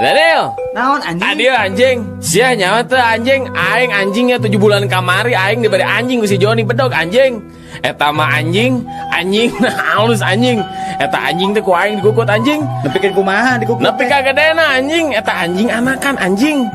Daniel, Naon anjing? tadi anjing. Sia nyawa teh anjing. Aing anjingnya 7 bulan kamari. Aing diberi anjing si Joni bedog anjing. Eta mah anjing halus anjing. Eta anjing teh ku aing digukut anjing. Nepikeun kumaha dikukut? Nepi ka gedena anjing. Eta anjing anakan anjing.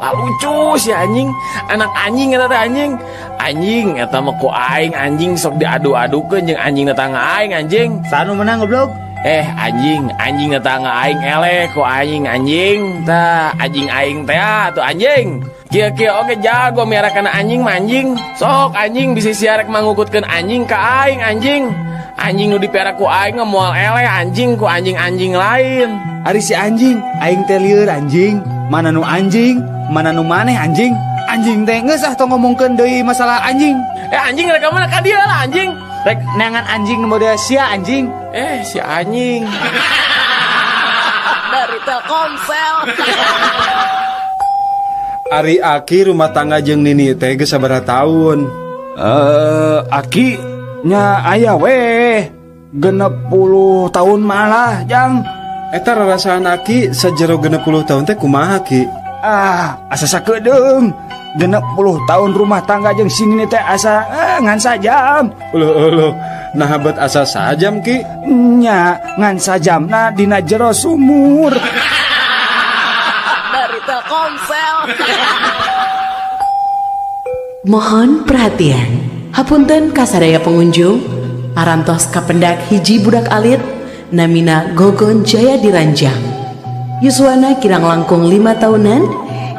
Lucu si anjing. Anak anjing eta teh anjing. Anjing eta mah ku aing anjing sok diadu-adukeun jeung anjing tetangga aing anjing. Sanu menang goblok? Anjing tetangga aing eleh ku anjing tah anjing aing teh atuh anjing. Kieu oge jago miarakan anjing manjing. Sok anjing bisa siarek mangukutkeun anjing ka aing anjing. Anjing nu dipiara ku aing moal eleh anjing ku anjing-anjing lain. Ari si anjing, aing teh lieur anjing. Mana nu anjing, mana nu maneh anjing. Anjing teh geus tong ngomongkeun deui masalah anjing. Anjing rek mana ka dieu lah anjing. Rek neangan anjing nu model sia anjing. Si anjing. Dari Telkomsel. Ari Aki rumah tangga jeung Nini teh geus sabaraha taun? Aki nya aya we 60 tahun malah jang. Eta rarasaan Aki sajero 60 tahun teh kumaha Ki? Asa sakedeung 60 tahun rumah tangga jeung sini teh asa ngan sajam. Uluh nah habat asa sajam Ki? Nya ngan sajamna dina jero sumur. Dari Telkomsel. Mohon perhatian, hapunten kasadaya pengunjung, parantos kapendak hiji budak alit, namina Gogon Jaya Diranjang. Yuswana kirang langkung 5 tahunan,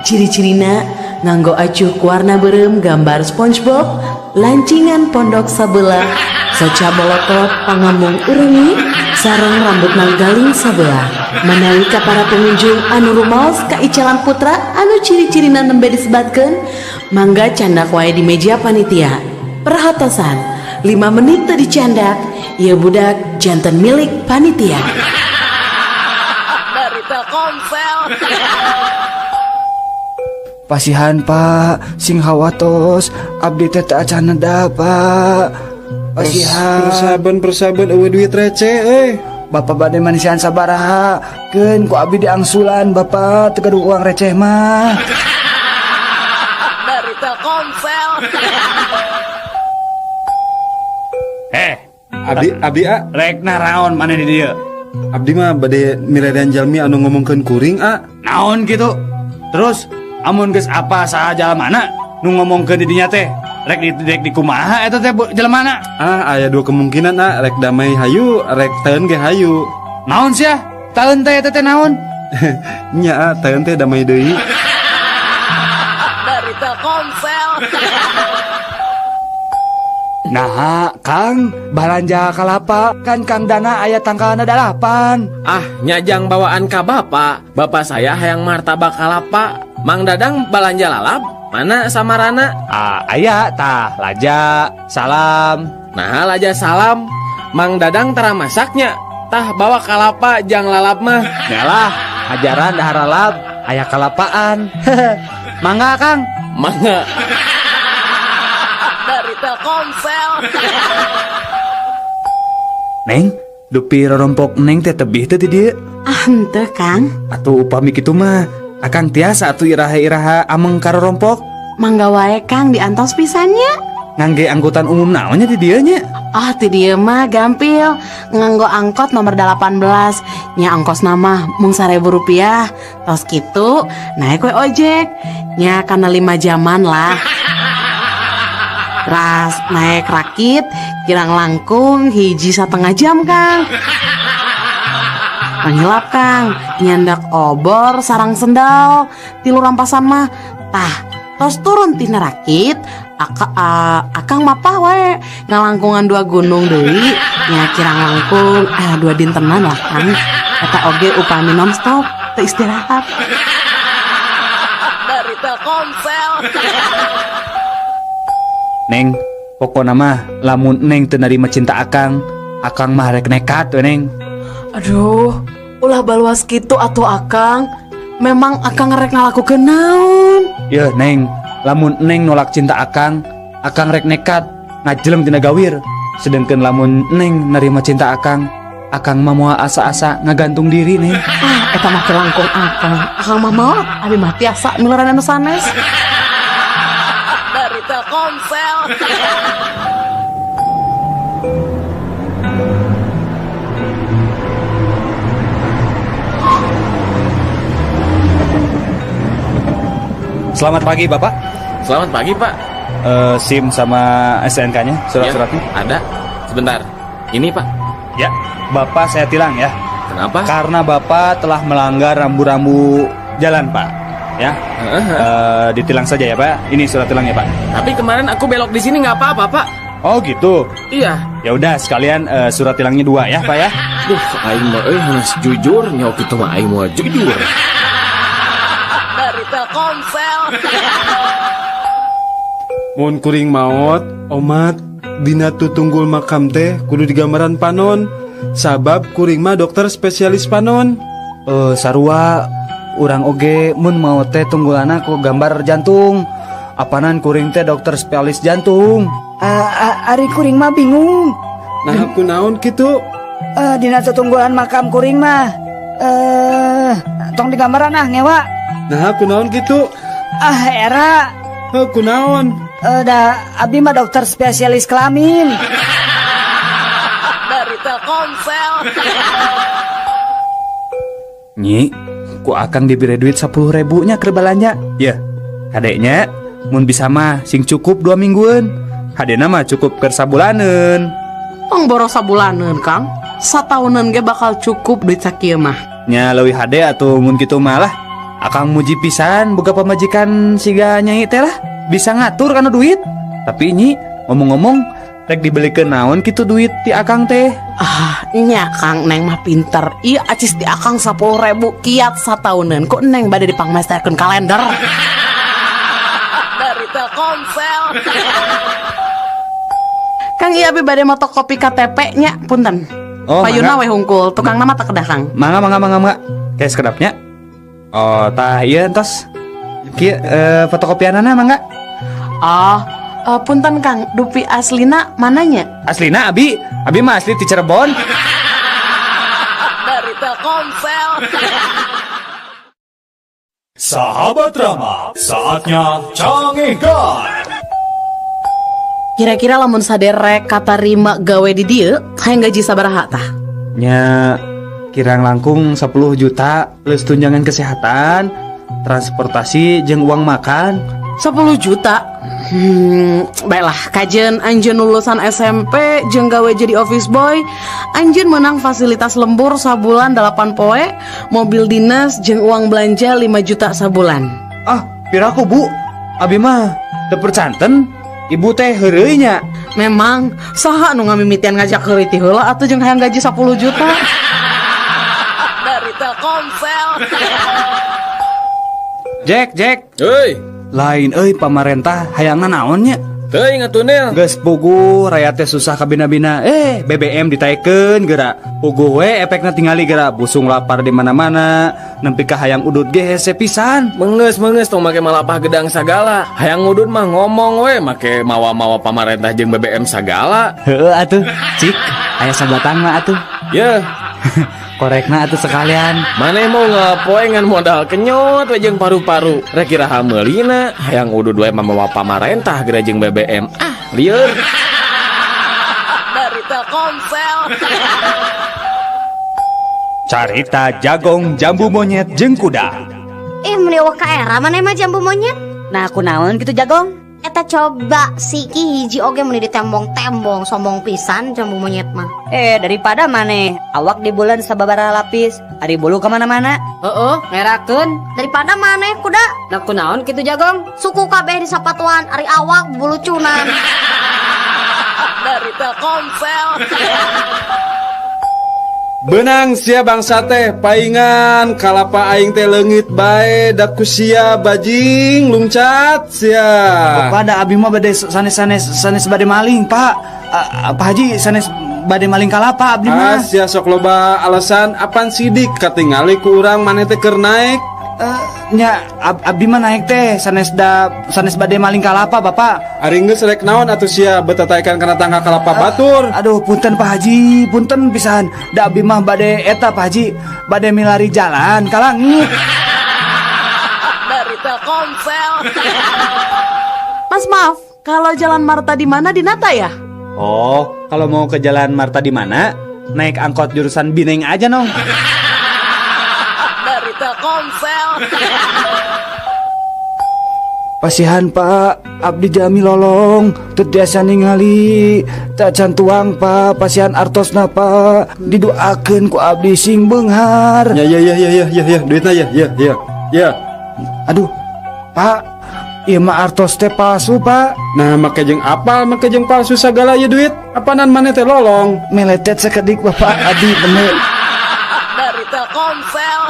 ciri-cirina nganggo acuh warna berem gambar SpongeBob, lancingan pondok sabelah, soca bolotot pangamung urengi, sareng rambut nanggaling sabelah. Menawi ka para pengunjung anu rumaos ka Icalan Putra anu ciri-cirina nembe disebatkeun, mangga candak wae di meja panitia. Perhatosan, 5 menit teu dicandak, ieu budak janten milik panitia. Dari Telkomsel. Pasihan Pak, sing hawatos abdi teh teu acan neda Pak. Pasihan. Persaban eueuh duit receh euy. Bapak bade manisian sabaraha? Keun ku abdi diangsulan Bapak teu gaduh uang receh mah. Dari Telkomsel. Abdi Rek naraon maneh di dieu? Abdi mah bade miredan jalmi anu ngomongkeun kuring Naon gitu? Terus amun geus apa saha jalemana nu ngomongkeun di dinya teh? Rek di kumaha eta teh jalemana? Aya 2 kemungkinan rek damai hayu, rek teun ge hayu. Naon sia? Taeun teh eta teh naon? Nya teun teh damai deui. Dari Telkomsel. Nah, Kang, balanja kalapa kan Kang Dana aya tangkalna 8. Nyajang bawaan ka bapak. Bapak saya hayang martabak kalapa. Mang Dadang balanja lalap. Mana samarana? Aya tah laja salam. Nah laja salam. Mang Dadang tara masaknya. Tah bawa kalapa jang lalap mah. Yalah, ajaran dahar lalap aya kalapaan. Mangga Kang. Mangga. Dari Telkomsel. Neng, dupi rorompok Neng teh tebih teh di dieu. Henteu Kang, Atuh upami kitu mah akang tiasa atuh iraha-iraha ameng karorompok. mangga wae Kang diantos pisannya. Ngangge angkutan umum naonnya di dieu nya? Ti dieu mah gampil, nganggo angkot nomor 18. Nya ongkos nama mung Rp1.000. Tos kitu naik we ojek. Nya kana 5 jaman lah. Ras naik rakit kirang langkung hiji 1/2 jam Kang. Panghilap Kang, nyandak obor sarang sendal, tilu rampasan mah. Tah, tos turun tina rakit, akang mapah wae ngalangkungan 2 gunung deui. Nya kirang langkung 2 dintenan lah Kang. Eta oge upami nonstop teu istirahat. Dari Telkomsel. Neng, pokona mah lamun Neng teu narima cinta akang mah rek nekat we Neng. Aduh, ulah baluas kitu atuh Akang. Memang Akang rek ngalakukeun naon? Yeuh Neng, lamun Neng nolak cinta akang rek nekat ngajelem tina gawir. Sedengkeun lamun Neng narima cinta akang Akang mah moal asa-asa ngagantung diri nih. Eta mah kelangkung akang mah mau abi mah tiasa mileran anu sanes. Dari Telkomsel. Selamat pagi Bapak. Selamat pagi, Pak. SIM sama STNK-nya, surat-suratnya. Ya, ada. Sebentar. Ini, Pak. Ya, Bapak saya tilang ya. Kenapa? Karena Bapak telah melanggar rambu-rambu jalan, Pak. Ya, ditilang saja ya, Pak. Ini surat tilangnya, Pak. Tapi kemarin aku belok di sini nggak apa-apa, Pak. Oh gitu. Iya. Ya udah sekalian surat tilangnya 2 ya, Pak ya. Duh, aing mah harus jujur, nyok itu mah aing mau jujur. Dari Telkomsel. Mun kuring maot, omat dina tutunggul makam teh kudu digambaran panon. Sabab kuring mah dokter spesialis panon. Sarua urang oge mun mau teh tunggulana ku gambar jantung. Apanan kuring teh dokter spesialis jantung. Ari kuring mah bingung. Nah aku naon kitu? Dina tutunggulan makam kuring mah tong digambaran ngewa. Nah aku naon kitu? Era Aku naon? abdi mah dokter spesialis kelamin. Dari Telkomsel. Nyi, ku akan diberi duit 10.000 nya ke belanja. Ya, kadeknya mun bisa mah sing cukup 2 mingguan. Hadena mah cukup ke sabulaneun. Tong boros sabulaneun, Kang. Satahunan ge bakal cukup duit sakieu mah. Nya leuwih hade atuh mun kitu mah lah. Akang muji pisan boga pamajikan siga nyai teh lah. Bisa ngatur kana duit. Tapi nyi, ngomong-ngomong rek dibelikeun naon kitu duit ti akang teh? Nya Kang, Neng mah pinter. Iya acis di akang 10.000 kiat satahunan. Kok Neng bade dipangmesterkeun kalender? Dari Telkomsel. Kang iya abi bade motokopi KTP nya, punten. Oh, Payuna mangga. we hungkul, tukang nama tak kedah Kang. Mangga. Kayak sekedapnya. Oh, tah ieu entos. Kieu fotokopianana mangga. Punten Kang, dupi aslina mananya? Aslina abi mah asli ti Cirebon. Dari Telkomsel. Sahabat Rama, saatnya canggihkan. Kira-kira lamun saderek katarima gawe di dieu, hayang gaji sabaraha tah? Nya kirang langkung 10 juta plus tunjangan kesehatan, transportasi jeung uang makan. 10 juta. Baiklah, kajen anjeun lulusan SMP jeung gawe jadi office boy, anjeun menang fasilitas lembur sabulan 8 poe, mobil dinas jeung uang belanja 5 juta sabulan. Piraku Bu, abi mah teu percanten, ibu teh heureuy nya. Memang saha nu ngamimitian ngajak heureuy ti heula atuh jeung hayang gaji 10 juta. Dari Telkomsel. Jack, Hei, lain euy pamarentah hayangna naonnya? teuing atuh Nel. Geus puguh rakyat teh susah kabina-bina. BBM ditaikeun geura. Puguh we efekna tingali geura busung lapar di mana-mana. Nempi ka hayang udut ge hese pisan. Menges tong make malapah gedang sagala. Hayang ngudut mah ngomong we make mawa-mawa pamarentah jeung BBM sagala. Heueuh atuh, cik. Aya sabatang mah atuh. Ya, Korekna atuh sekalian. maneh mau ngapoe ngan modal kenyot we jeung paru-paru. Rek kiraha meulina hayang udud we mamawa pamarentah geura jeung BBM. Lieur. Dari Telkomsel. Carita Jagong Jambu Monyet jeung Kuda. Meliwak ka era mana mah jambu monyet. Nah kunaon gitu jagong? Eta coba siki hiji oge meni ditembong-tembong sombong pisan jambu monyet mah. Daripada maneh awak di bulan sababaraha lapis, ari bulu kemana-mana. Ngerakeun. Daripada maneh kuda Nah kunaon gitu jagong? suku kabeh di sapatuan ari awak bulu cunan. Dari Telkomsel. Benang sia bangsa teh paingan kalapa aing teh leungit bae da ku sia bajing lungcat sia. Pada abi mah bade sanes bade maling, Pak. Pak Haji sanes bade maling kalapa abdi mah. Sia sok loba alasan apan sidik katingali ku urang maneh teh keur naek. Abdi mah naik teh sanes bade maling kalapa Bapak. Ari geus rek naon atuh sia betataikan kana tangga kalapa batur. Aduh punten Pak Haji, punten pisan. Da abdi mah bade eta Pak Haji, bade milari jalan ka langit. Dari Telkomsel. Mas maaf, kalau Jalan Marta di mana di Nata ya? Oh, kalau mau ke Jalan Marta di mana? Naik angkot jurusan Bineng aja nong. Dari Telkomsel. Pasihan Pak, abdi jami lolong, teu tiasa ningali, tak cantuang Pak, pasihan artosna Pak, didoakeun ku abdi sing beunghar. Ya duitna ya. Aduh, Pak, ieu mah artos teh palsu Pak. Nah, make jeung apal, make jeung palsu sagala ya duit. Apanan maneh teh lolong? Meletet sakedik Bapak, abdi bener. Dari Telkomsel.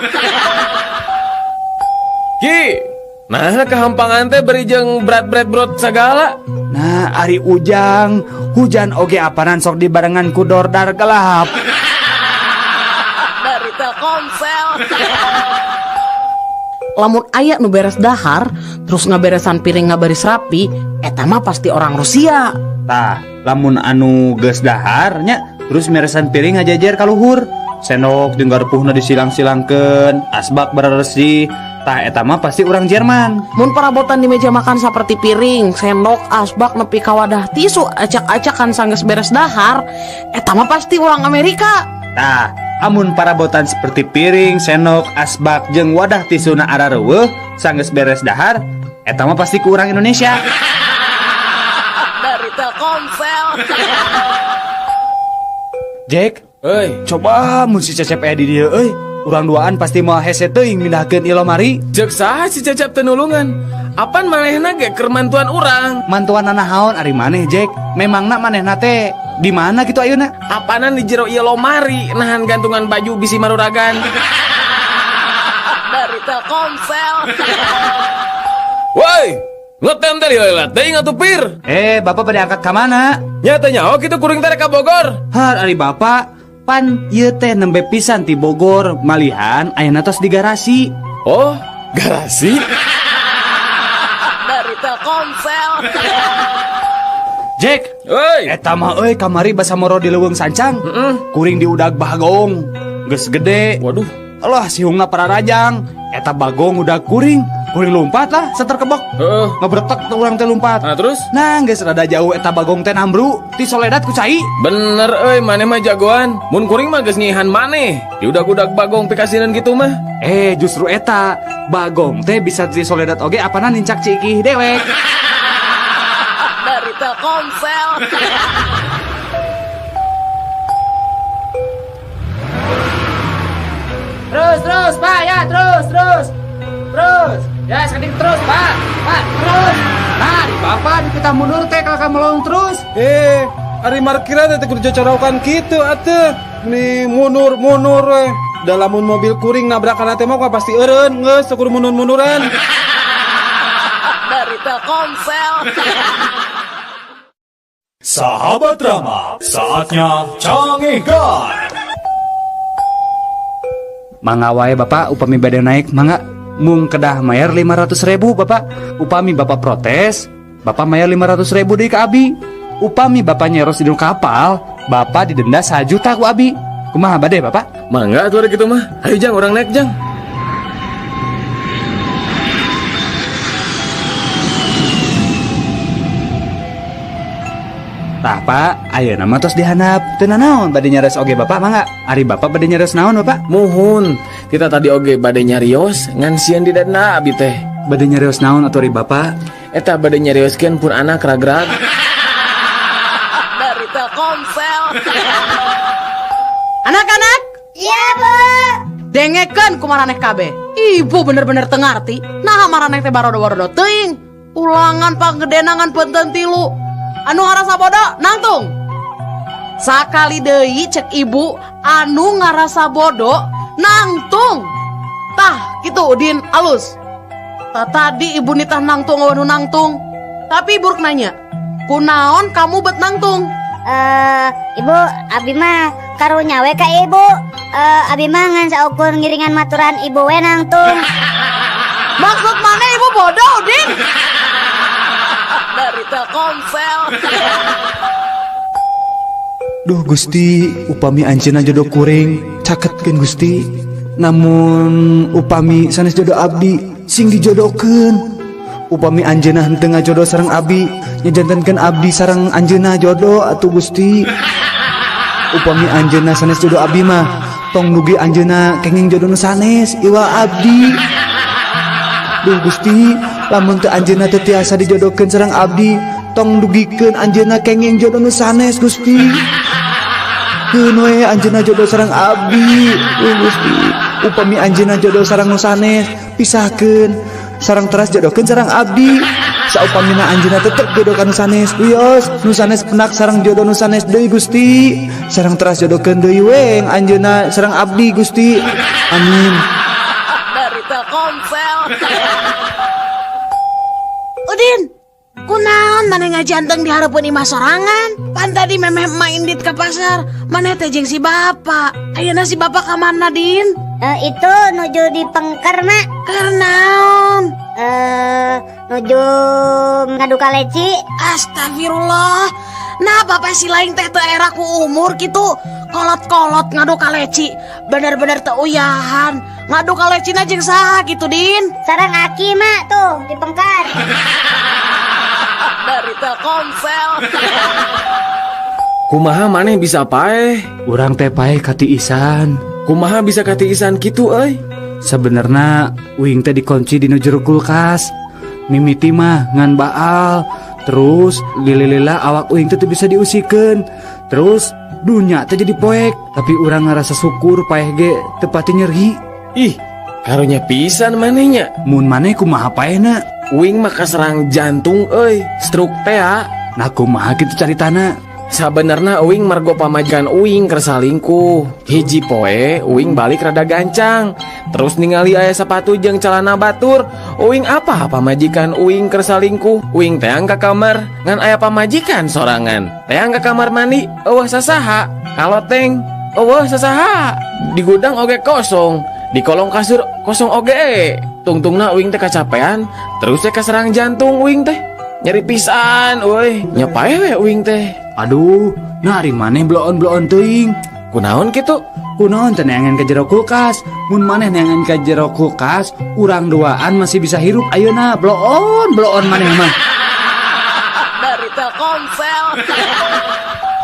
Ki, nah kehampangan teh beri jeung berat segala. Nah, ari ujang, hujan oge apanan sok dibarengan ku dordar gelap. Dari Telkomsel. Lamun aya nu beres dahar, terus ngaberesan piring ngabaris rapi, eta mah pasti orang Rusia. Tah, lamun anu geus daharnya, terus meresan piring ngajajar ka luhur. Sendok jeung garpuhna disilang-silangkeun, asbak bararesi. Tah eta mah pasti orang Jerman. Mun perabotan di meja makan seperti piring, sendok, asbak nepi ka wadah tisu acak-acakan sanggeus beres dahar, eta mah pasti orang Amerika. Tah, amun parabotan seperti piring, sendok, asbak jeung wadah tisuna arareueuh sanggeus beres dahar, eta mah pasti ku urang Indonesia. Dari Telkomsel. Jack, Euy, coba mun si Cecep aya di dieu euy. Urang duaan pasti moal hese teuing mindahkeun ilo mari. cek saha si Cecep teu nulungan. Apan manehna ge keur mantuan urang. Mantuan naon ari maneh Jack? Memangna manehna teh di mana gitu ayeuna? Apanan di jero ieu lomari nahan gantungan baju bisi maruragan. Dari Telkomsel. Woi, ngetem teh lihat teuing atuh pir. Bapak pada angkat ka mana? Nyatanya oh kitu kuring teh ka Bogor. Har ari bapak pan ieu teh nembe pisan ti Bogor, malihan ayeuna tos di garasi. Oh, garasi. Dari Telkomsel. Jack, Woi, eta mah euy kamari basa moro di leuweung sancang. Kuring di udag bagong. Geus gede. waduh. Allah sihungna pararajang. Eta bagong udah kuring lompat lah seter kebok. Heeh. Ngabretek tuh urang teh lompat. Nah terus? Nah, geus rada jauh eta bagong teh nambru ti Soledad ku cai. Bener euy, maneh mah jagoan. Mun kuring mah geus nyihan maneh. Di udag-udag bagong pikasinan gitu mah. Justru eta bagong teh bisa ti Soledad oge apana nincak cikih dewek. Dari Telkomsel. Terus Pak ya terus ya sekedik terus Pak terus. Nah di Bapak kita mundur teh kakak melong terus. Ari markira teh kudu cocorokan kitu atuh. Nih mundur we. Da lamun mobil kuring nabrakan teh mah pasti eureun geus kudu mundur-munduran. Dari Telkomsel. Sahabat Rama, saatnya canggihkan. Mangga wae Bapak upami bade naik mangga mung kedah mayar 500.000 Bapak. Upami Bapak protes, Bapak mayar 500.000 deui ka abi. Upami Bapak nyeros di kapal, Bapak didenda 1 juta ku abi. Kumaha bade Bapak? Mangga atuh ada gitu mah. Ayo Jang, orang naik Jang. Tah Pak, ayeuna mah tos dihandap. Teu naon bade nyares oge Bapak mangga. Ari Bapak bade nyares naon Bapak? Muhun, kita tadi oge bade nyarios ngan sieun di dana abi teh. Bade nyares naon atuh ari Bapak? Eta bade nyarioskeun pun anak ragrag. Dari Telkomsel. Anak-anak, Iya Bu. dengekeun ku maraneh kabeh. Ibu bener-bener teu ngarti. Nah maraneh teh barodo-barodo teuing. Ulangan panggedenangan peunteu tilu. Anu ngarasa bodoh nangtung. Sakali deui cek ibu anu ngarasa bodoh nangtung. Tah kitu Udin alus. Tah tadi ibu nitah nangtung anu nangtung. Tapi buruk nanya, kunaon kamu bet nangtung? Ibu, abi mah karunya we ka ibu. Abi mah ngan saukur ngiringan maturan ibu we nangtung. Maksud mana ibu bodoh, Udin? Dari Telkomsel. Duh Gusti, upami anjeunna jodoh kuring, caketkeun Gusti. Namun upami sanes jodoh abdi sing dijodohkeun. Upami anjeunna henteu ngajodoh sareng abdi, nyajantenkeun abdi sareng anjeunna jodoh atuh Gusti. Upami anjeunna sanes jodoh abdi mah, tong nugi anjeunna kenging jodoh nu sanes iwa abdi. Duh Gusti, lamun teu anjeunna teu tiasa dijodohkeun sareng abdi, tong dugikeun anjeunna kenging jodoh nu sanes Gusti. Keun we anjeunna jodoh sareng abdi, Gusti. Upami anjeunna jodoh sareng nu sanes, pisahkeun sareng teras jodohkeun sareng abdi. Saupamina anjeunna tetep jodoh ka nu sanes, wios nu sanes penak sareng jodoh nu sanes deui Gusti. Sareng teras jodohkeun deui weng anjeunna sareng abdi Gusti. Amin. Dari Telkomsel. Udin, kunaon mana ngajanteng di hareupeun imah sorangan? Pan tadi memeh main dit ke pasar, mana teh jeung si bapak. Ayeuna si bapak ka mana, Din? Itu nuju di Pengker, Mak. Karnaon? Nuju ngaduka leci. Astagfirullah. Nah, bapak si lain teh teu era ku umur gitu. Kolot-kolot ngadu kaleci. Bener-bener teu uyahan. Ngadu kalecina jeung saha gitu, Din? Sareng Aki, Mak, tuh di Pengker. Dari Telkomsel. Kumaha maneh bisa paeh? Urang teh paeh katiisan. Kumaha bisa katiisan kitu euy? Sebenarnya uing teh dikunci di jero kulkas. Mimiti mah ngan baal. Terus lililila awak uing teh bisa diusikeun. Terus dunya teh jadi poek. Tapi urang ngarasa syukur paeh ge teu pati nyeri. Ih, karunya pisan manehnya. Mun maneh kumaha paehna? Uing mah kaserang jantung euy, stroke teh. Nah kumaha kitu caritana? Sabenerna uing margo pamajikan uing keur salingkuh. Hiji poe uing balik rada gancang. Terus ningali aya sepatu jeung celana batur. Uing apa pamajikan uing keur salingkuh? Uing teang ka kamar ngan aya pamajikan sorangan. Teang ka kamar mandi, eueuh sasaha? Kaloteng, eueuh sasaha? Di gudang oge kosong, di kolong kasur kosong oge. Tungtungna uing teh kacapean, terus teh kaserang jantung uing teh. Nyeri pisan, euy. Nyapae we uing teh? Aduh, nari maneh bloon-bloon teuing. Kunaon kitu? Kunaon teh neangan ka jero kulkas. Mun maneh neangan ka jero kulkas, urang duaan masih bisa hirup ayeuna. Bloon maneh mah. Dari Telkomsel.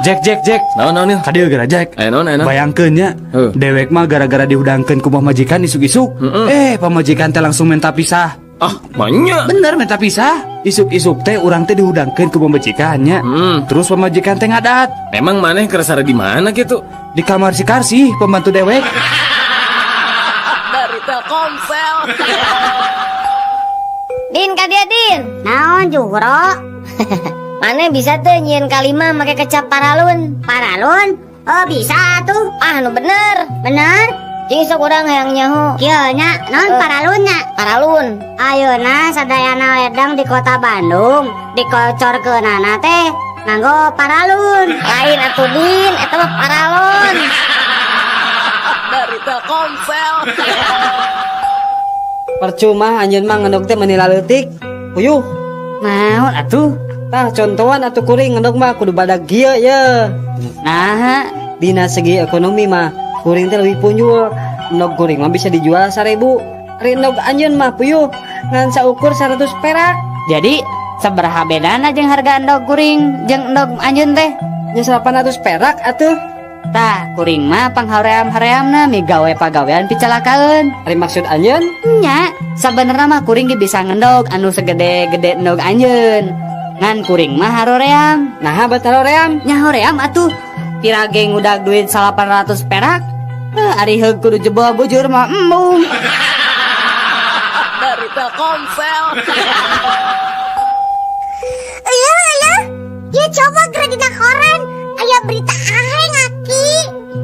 Jack. Naon? Kadieu geura Jack. Naon? Bayangkeun nya, Heuh. dewek mah gara-gara diudangkeun ku pamajikan isuk-isuk. Pamajikan teh langsung minta pisah. Ah, banyak. Bener minta pisah. Isuk-isuk teh urang teh diudangkeun ku pamajikannya. Terus pamajikan teh ngadat. Memang maneh kersara di mana gitu? Di kamar si Karsi, pembantu dewek. Dari Telkomsel. Din, kadia Din. Naon jugro? Mana bisa tuh nyieun kalima make kecap paralun? Paralun? Oh bisa tuh. Ah nu bener. Bener? Jeung sok urang hayang nyaho. Kieu nya, naon paralun nya? Paralun. Ayeuna sadayana ledang di kota Bandung dikocorkeunana teh nganggo paralun. Lain atuh Din, eta mah paralun. Dari Telkomsel. Percuma anjeun mah ngendog teh menila leutik. Puyuh. Naon atuh? Tah contohan atuh kuring ngendog mah kudu badag gieu ye. Nah, dina segi ekonomi mah kuring teh leuwih punjul. Endog kuring mah bisa dijual 1.000. Ari endog anjeun mah puyuh ngan saukur 100 perak. Jadi sabaraha bedana jeung harga endog kuring jeung endog anjeun teh? Nya 800 perak atuh. Tah, kuring mah panghaream-hareamna migawe pagawean picalakaeun. Ari maksud anjeun? Nya, sabenerna mah kuring ge bisa ngendog anu segede-gede endog anjeun. Ngan kuring mah haroream. Nah, bat haroream. Nya hoream atuh. Pirage ngudag duit 800 perak. Ari heug kudu jebol bujur mah embung. Dari Telkomsel. Ya coba geura dina koran. Aya berita aheng Aki.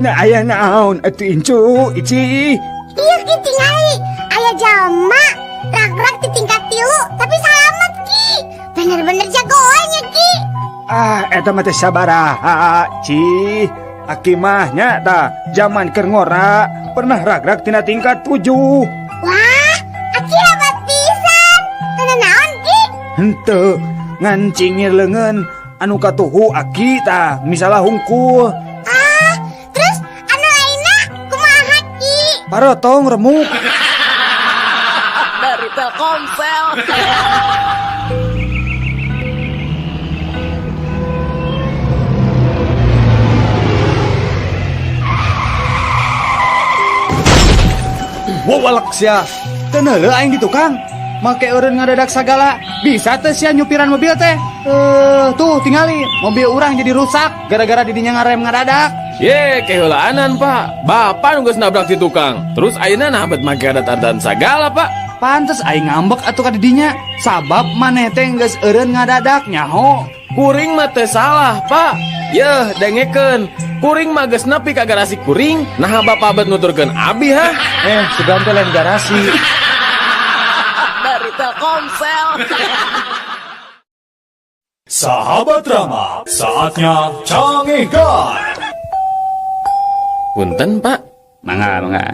Nah aya naon atuh incu, Ici? Iya Ki tingali. Aya jalma rag-rag di tingkat 3 tapi selamat Ki. Bener-bener jagoan ya Ki. Ah, eta mah teh sabaraha, Ci. Aki mah nya tah zaman keur ngora pernah rag-rag tina tingkat 7. Wah, Aki hebat Ki. Teu ngancingir lengan anu katuhu aki tah misalnya hungkul. Terus anu aina kumaha Ki? Parotong remuk. Dari Telkomsel. Wawalak sia. Teu neuleuh aing di tukang. Make eureun ngadadak sagala. Bisa teh sia nyupiran mobil teh. Tuh tingali mobil urang jadi rusak gara-gara didinya ngarem ngadadak. Ye, kehulaanan pak. Bapak nunggu nabrak di tukang. Terus ayeuna nabet make adat-adatan sagala pak. Pantes aing ngambek atuh ka didinya. Sabab maneh teh geus eureun ngadadak nyaho. Kuring mah teu salah pak. Yeuh dengekeun. Kuring mah geus nepi ka garasi kuring. Nah bapak bet nuturkeun abi ha. Sugan teh lain garasi. Dari Telkomsel. Sahabat Rama, saatnya Cangehkan. Punten pak. Mangga.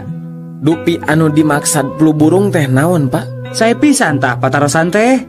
Dupi anu dimaksad flu burung teh naon pak? Saya pisan tah patarosan teh.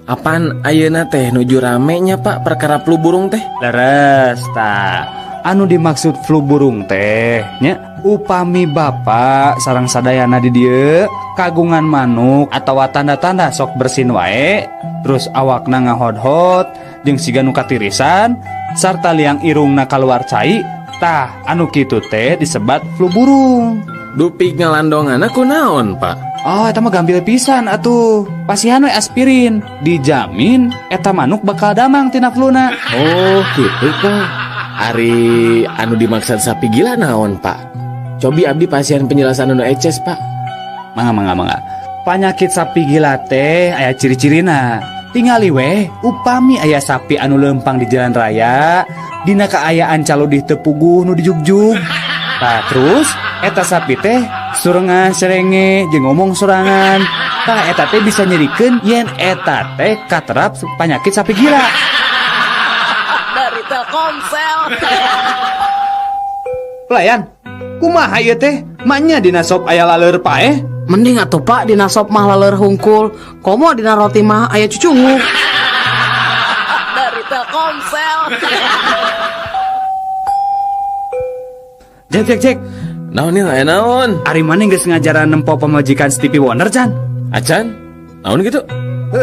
Apaan ayeuna teh nuju ramenya pak perkara flu burung teh? Leres tah. Anu dimaksud flu burung teh nya upami bapak sareng sadayana di dieu kagungan manuk atawa tanda-tanda sok bersin wae, terus awakna ngahodhot jeung siga nu katirisan sarta liang irungna kaluar cai, tah anu kitu teh disebat flu burung. Dupi ngalandonganna kunaon pak? Oh, eta mah gampil pisan atuh. Pasihan we aspirin, dijamin eta manuk bakal damang tina fluna. Oh gitu pak. Ari anu dimaksud sapi gila naon pak? Cobi abdi pasien penjelasan anu eces pak. Mangga. Panyakit sapi gila teh aya ciri-cirina. Tingali weh upami aya sapi anu lempang di jalan raya, dina kaayaan caludih teu puguh nu dijugjug. Tah terus eta sapi teh surengan serenge jeung ngomong sorangan. Tah eta teh bisa nyerikeun yen eta teh katerap panyakit sapi gila. Dari Telkomsel. Pelayan, kumaha ieu teh? Maknya dina sop aya laleur paeh? Mending atuh pak dina sop mah laleur hungkul. Komo dina roti mah aya cucungu. Dari Telkomsel. Cek. Naon nih naon? Ari maneh geus ngajaran nempo pamajikan Stevie Wonder can? Acan? Naon gitu?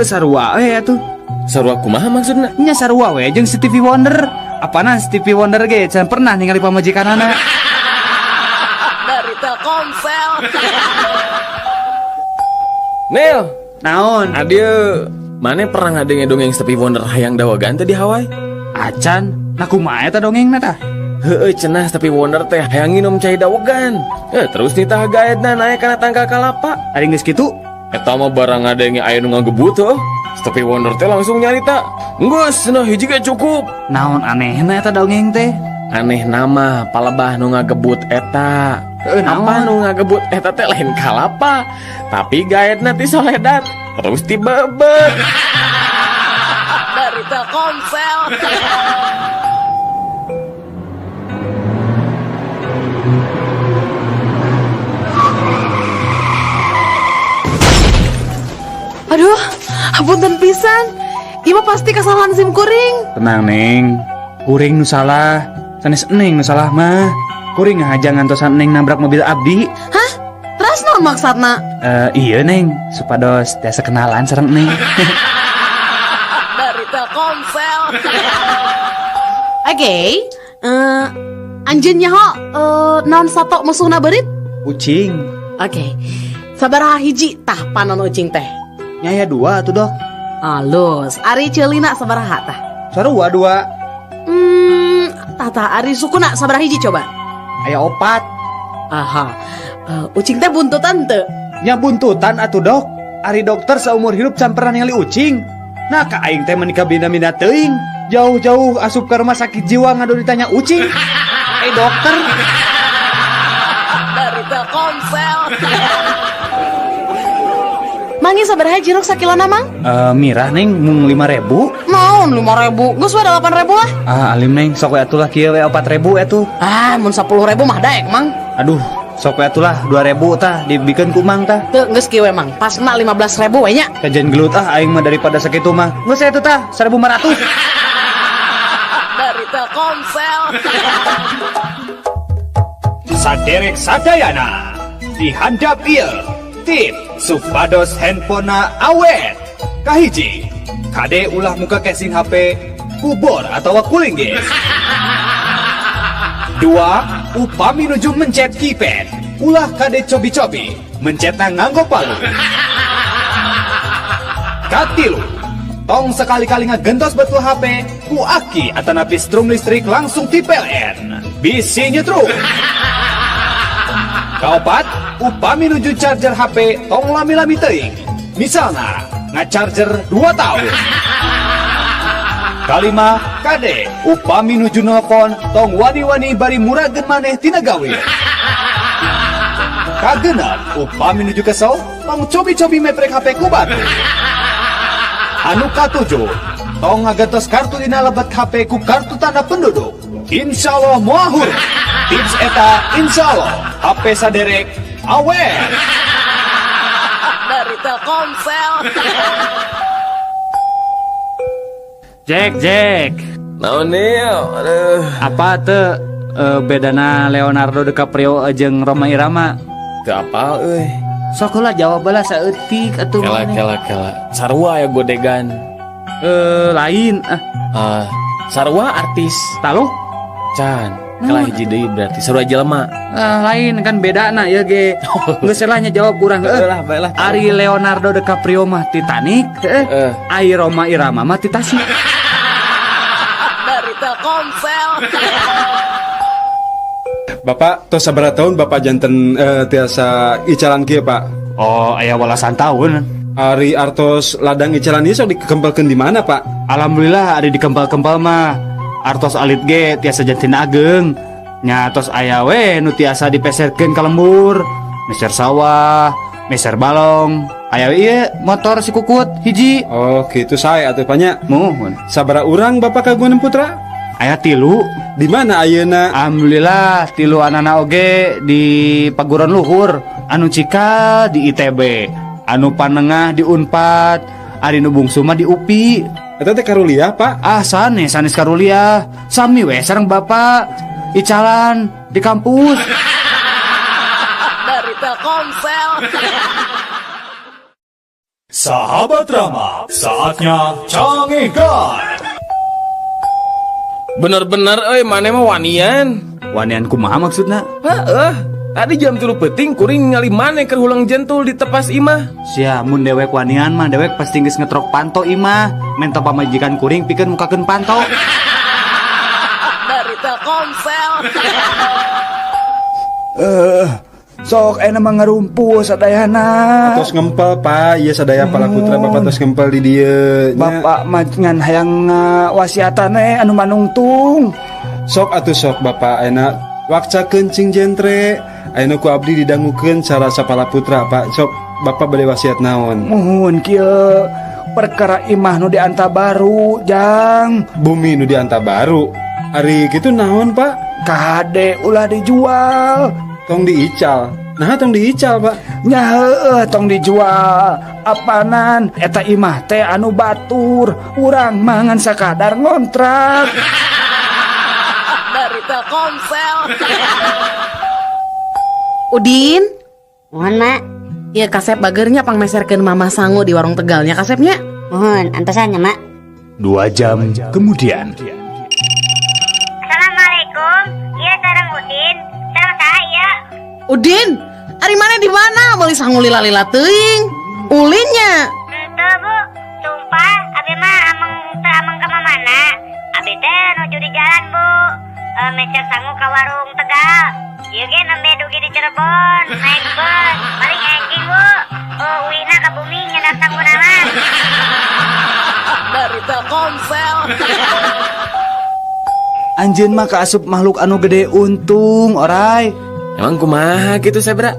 Sarua we atuh. Sarua kumaha maksudna? Nya sarua we jeung Stevie Wonder. Apana Stevie Wonder ge can pernah ningali pamajikanana. Dari Telkomsel. Nel, Naon? adieu. Mane pernah ngadenge dongeng Stevie Wonder hayang dawagan teh di Hawaii? Acan, nah kumaha eta dongengna tah? Heueuh cenah Stevie Wonder teh hayang nginum cai dawagan. Terus nitah gaedna naek kana tangka kalapa. Ari geus kitu? Eta mah barang ngadenge aya nu ngagebut heuh. Stevie Wonder teh langsung nyarita. Geus cenah hiji ge cukup. Naon anehna eta dongeng teh? Aneh nama palebah nu ngagebut eta. Naon? Apa nu ngagebut eta teh lain kalapa, tapi gaedna ti soledat, terus ti bebet. Dari Telkomsel. Aduh, hapunten pisan. Ieu mah pasti kesalahan SIM kuring. Tenang Neng, kuring nu salah, sanes Neng nu salah mah. Kuring ngahaja ngantosan Neng nabrak mobil abdi. Hah? Terus naon maksudna? Iya Neng, supados tiasa kenalan sareng Neng. Dari Telkomsel. Oke. Anjeun nyaho naon sato musuhna beurit? Ucing, Oke. Sabaraha hiji tah panon ucing teh? nyaya 2 atuh dok. Alus, ari ceulina sabaraha tah? Sarua 2, Tata ari sukuna sabaraha hiji coba? aya 4. Aha. Ucing teh buntutan teu? Nya buntutan atuh dok. Ari dokter seumur hidup can pernah ningali ucing. Nah ka aing teh menikah bina-bina teuing. Jauh-jauh asup ke rumah sakit jiwa ngadu ditanya ucing. Dokter. Dari Telkomsel. Mangi sabaraha jeruk sakilona mang? Mirah Neng mung 5.000. Naon 5.000? Geus we 8.000 lah. Alim Neng sok we atuh lah kieu we 4.000 atuh. Mun 10.000 mah daek mang. Aduh, Sok we atulah 2.000 tah dibikin kumang tah. Teu geus kieu emang. Pasna 15.000 we nya. Kajian gelut aing mah daripada sakitu mah. Geus atuh tah 1.500. Dari Telkomsel. Saderek sadayana dihandap ieu tip supados handphonena awet. Kahiji, kade ulah muka casing HP bubor atau kuling ge. Dua, upami nuju mencet keypad, ulah kade cobi-cobi mencetna nganggo palu. Katilu, tong sekali-kali ngagentos betul HP ku aki atanapi strum listrik langsung ti PLN. Bisi nyetruk. Kaopat, upami nuju charger HP tong lami-lami teuing. Misalna, ngacharger 2 tahun. Kalima, kade, upami nuju nelpon tong wani-wani bari murageun maneh tina gawe. Kagenep, upami nuju kesel tong cobi-cobi meprek HP ku batu. Anu katujuh, tong ngagentos kartu dina lebet HP ku kartu tanda penduduk. Insyaallah moal huruf. Tips eta insyaallah HP saderek awet. Dari Telkomsel. Jack. Naon Neo? Aduh. Apa teu bedana Leonardo DiCaprio jeung Rhoma Irama? Teu apal euy. Sok heula jawab bae saeutik atuh. Kela. Sarua ya godegan. Lain Sarua artis. Talu? Can. Kalah hiji deui berarti sarua jelema. Lain kan bedana ya ge. Geus lah nya jawab kurang Baiklah. Ari Leonardo DiCaprio mah Titanic, Ai Rhoma Irama mah Titasik. Dari Telkomsel. Bapak tos sabaraha tahun Bapak janten tiasa icalan kieu Pak? Oh, aya walasan tahun. Ari artos ladang icalan ieu sok dikempelkeun di mana Pak? Alhamdulillah ari dikempal-kempal mah. Artos alit ge tiasa jantin ageng. Nya tos aya we nu tiasa dipeserkeun ka lembur. Meser sawah, meser balong. Aya ieu motor si Kukut hiji. Oh, gitu saya atuh Panya. Muhun. Sabaraha urang Bapak kagungan putra? Aya 3. Di mana ayeuna? Alhamdulillah 3 anana oge di paguron luhur. Anu cika di ITB, anu panengah di Unpad, ari nu bungsu mah di UPI. Eta teh karuliah Pak? Sanes karuliah. Sami we sareng Bapak. Icalan di kampus. Dari Telkomsel. Sahabat Rama, saatnya cangihkan. Bener-bener maneh mah wanian. Wanian kumaha maksudna? Tadi jam 3 peting kuring ngali maneh keur hulang jentul di tepas imah. Sia mun dewek wanian mah dewek pasti geus ngetrok panto imah. Menta pamajikan kuring pikeun mukakeun panto. Dari Telkomsel. Sok aya mah ngarumpu sadayana. Tos ngempel Pak, ieu sadaya pala putra Bapak tos ngempel di dieu. Bapak mah ngan hayang wasiatan anu manungtung. Sok atuh sok Bapak ayeuna wakca kencing jentre. Ayeuna ku abdi didangukeun cara sapala putra Pak. Sok Bapak bade wasiat naon? Muhun kieu perkara imah nu dianta baru jang. Bumi nu dianta baru. Ari kitu naon Pak? Kade ulah dijual. Tong diical. Nah tong diical Pak. Nya heueuh tong dijual. Apanan eta imah teh anu batur. Urang mangan sakadar ngontrak. Dari Telkomsel. Udin, Mohon mak. ya kasep bagernya pang meserkeun Mama Sangu di warung Tegalnya kasepnya. Mohon antosannya mak. 2 jam kemudian. Assalamualaikum. Iya sareng Udin. Sareng saya. Udin, ari mana di mana? Meuli sangu lila-lila teuing. Ulinnya. Henteu Bu, sumpah abi mah ameng ka mana? Abi teh nuju di jalan Bu. Mecer sangu ka warung Tegal. Ieu ge nembe dugi di Cirebon, naik bus. Paling engking Bu. Uina ka bumi nyedap sangu naon. Dari Telkomsel. Anjeun mah kaasup makhluk anu gede untung oray. Emang kumaha gitu Sebra?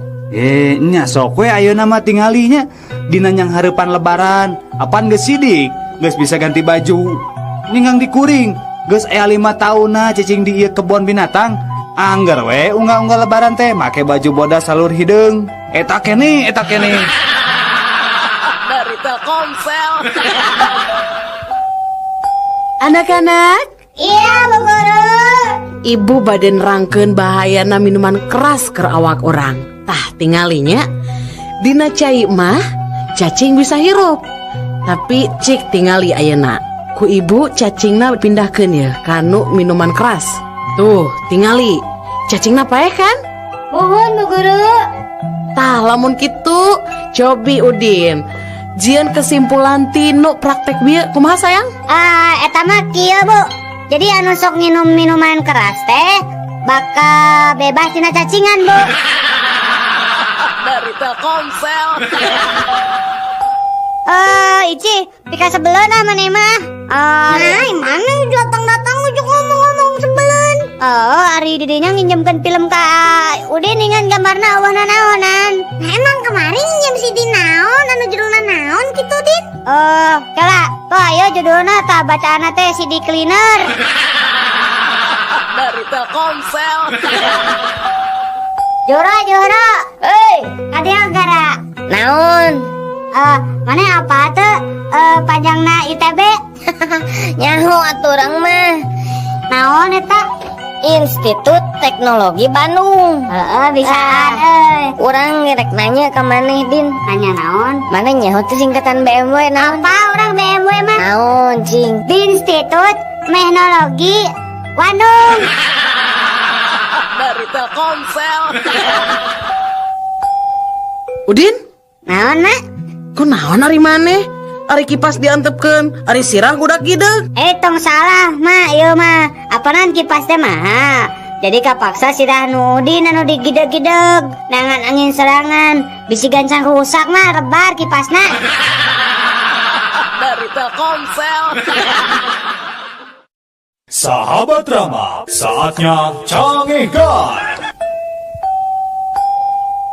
Nya sok we ayeuna mah tingalinya dina nyang hareupan lebaran. Apaan geus sidik? Geus bisa ganti baju. Ningang dikuring. Geus aya 5 tahunna cicing di ieu kebon binatang. Angger we unggah-unggah lebaran teh make baju bodas salur hideung. Eta kene. Dari Telkomsel. Anak-anak, Iya, Bu Guru. ibu badan rangkeun bahayana minuman keras ke awak orang. Tah tinggalinya dina cai mah cacing bisa hirup. Tapi cik tingali ayeuna ku ibu cacingna pindahkeun ya kanu minuman keras. Tuh tingali cacingna paeh kan? Mohon Bu Guru. Tah lamun kitu cobi Udin. Jian kesimpulan tinu praktek bieu kumaha sayang? Eta mah kieu Bu. Jadi anu sok nginum minuman keras teh bakal bebas tina cacingan Bu. Dari Telkomsel. Ici, pika sebelum mana mah? Mana datang-datang ujuk ngomong-ngomong sebelum? Ari didinya nginjemkan film ka Udin dengan gambarna awahna naonan. Nah, emang kemarin nginjem si di naon, anu judulna naon gitu, Din? Kala, tuh ayo judulna tah bacaana teh si di cleaner. Dari Telkomsel. Jora, kadang gara. Naon? Mana apa tuh? Panjangna ITB? Nyaho aturang mah. Naon eta? Institut Teknologi Bandung. Bisaan urang ngerek nanya ka maneh Din. Nanya naon? Mana nyaho teh singkatan BMW naon? Apa urang BMW mah? Naon cing? Institut Teknologi Bandung. Dari Telkomsel. Udin? Naon mak? Kok naon ari maneh? Ari kipas diantepkeun, ari sirah budak gideg. Tong salah mak, ieu mah apanan kipas teh mah. Jadi kapaksa sirah Udin anu digideg-gideg. Nangan angin serangan, bisi gancang rusak mah rebar kipasna. Dari Telkomsel. Sahabat Rama, saatnya cangehkan.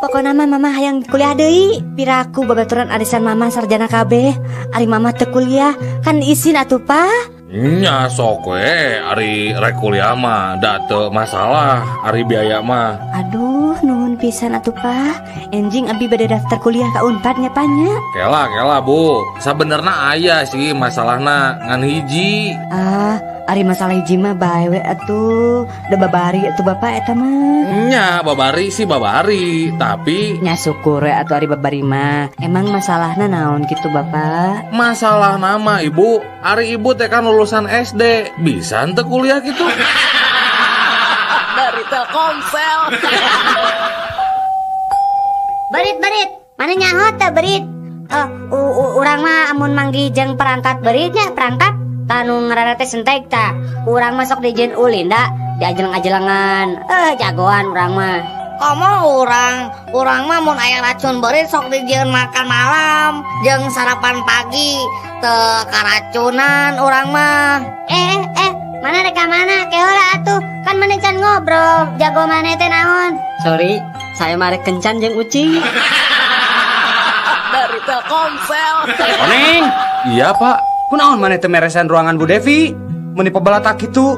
Pokoknya mama hayang kuliah deui. Piraku babaturan arisan mama sarjana kabeh. Ari mama teu kuliah kan isin atuh pa. Nya sok we ari rek kuliah mah da teu masalah ari biaya mah. Aduh nuhun pisan atuh pa. Enjing abi bade daftar kuliah ka Unpad nya panya. Kela Bu, sabenerna aya sih masalahna ngan hiji. Ari masalah hiji mah bae we atuh. Da babari atuh bapak eta mah. Nya babari sih babari, tapi Nya syukur we atuh ari babari mah. Emang masalahna naon kitu bapak? masalah nama ibu, ari ibu teh kan lulusan SD, bisa ente kuliah gitu. Dari Telkomsel. Berit, mana nyaho teh berit? Urang mah amun manggi jeung perangkat beritnya perangkat tanu ngaranna teh sentek tah. Urang mah sok dijieun ulin da, diajeleng-ajelengan. Jagoan urang mah. Komo urang mah mun aya racun berit sok dijieun makan malam jeung sarapan pagi teu karacunan urang mah. Mana reka mana keola atuh kan mana can ngobrol. Jago mana teh naon? Sorry, saya mah rek kencan jeung ucing. Dari Telkomsel. Oneng. Iya pak. Kunaon maneh teh meresan ruangan Bu Devi? Mun dipebalatak kitu.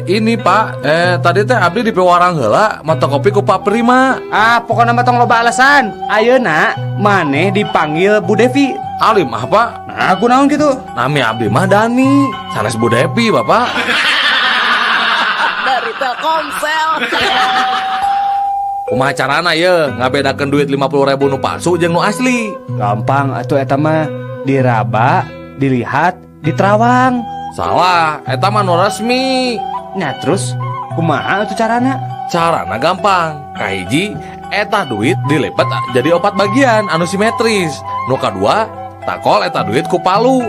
Ini pak, tadi teh abdi di pewarang heula mata kopi ku Pak Prima. Pokoknya mah tong loba alasan. Ayeuna maneh dipanggil Bu Devi. Alim ah pak. Nah, kunaon kitu? Nami abdi mah Dani, sanes Bu Devi bapak. Dari Telkomsel. Kumaha carana ye ngabedakeun duit 50.000 nu palsu jeung nu asli? Gampang atuh eta mah diraba, dilihat, diterawang. Salah, eta mah nu resmi. Nah terus kumaha atuh carana? Carana gampang. Kahiji, eta duit dilipat jadi 4 bagian anu simetris. Nu kadua, takol eta duit ku palu.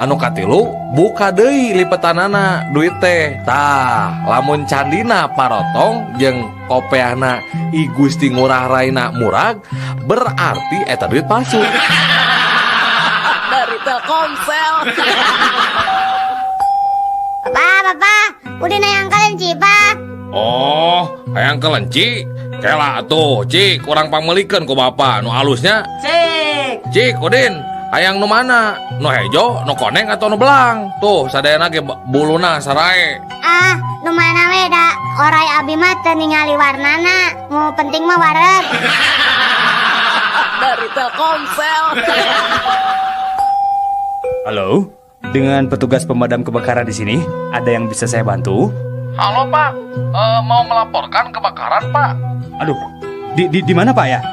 Anu katilu, buka deui lipetanana duit teh. Tah, lamun candina parotong jeung kopeahna I Gusti Ngurah Raina murag, berarti eta duit palsu. Dari Telkomsel. Bapak, udah nayang kalian cipa. Oh, hayang kelenci. Kela atuh, cik, kurang pamelikeun ku bapak. Nu alusnya? Cek. Cik, Udin, Hayang nu mana? Nu hejo, nu koneng atau nu belang? Tuh, sadayana ge buluna sarae. Ah, nu mana we da orai abi mah teu ningali warnana. Mu penting mah waret. Dari Telkomsel. Halo, dengan petugas pemadam kebakaran di sini, ada yang bisa saya bantu? Halo Pak, mau melaporkan kebakaran Pak. Aduh, di mana Pak ya?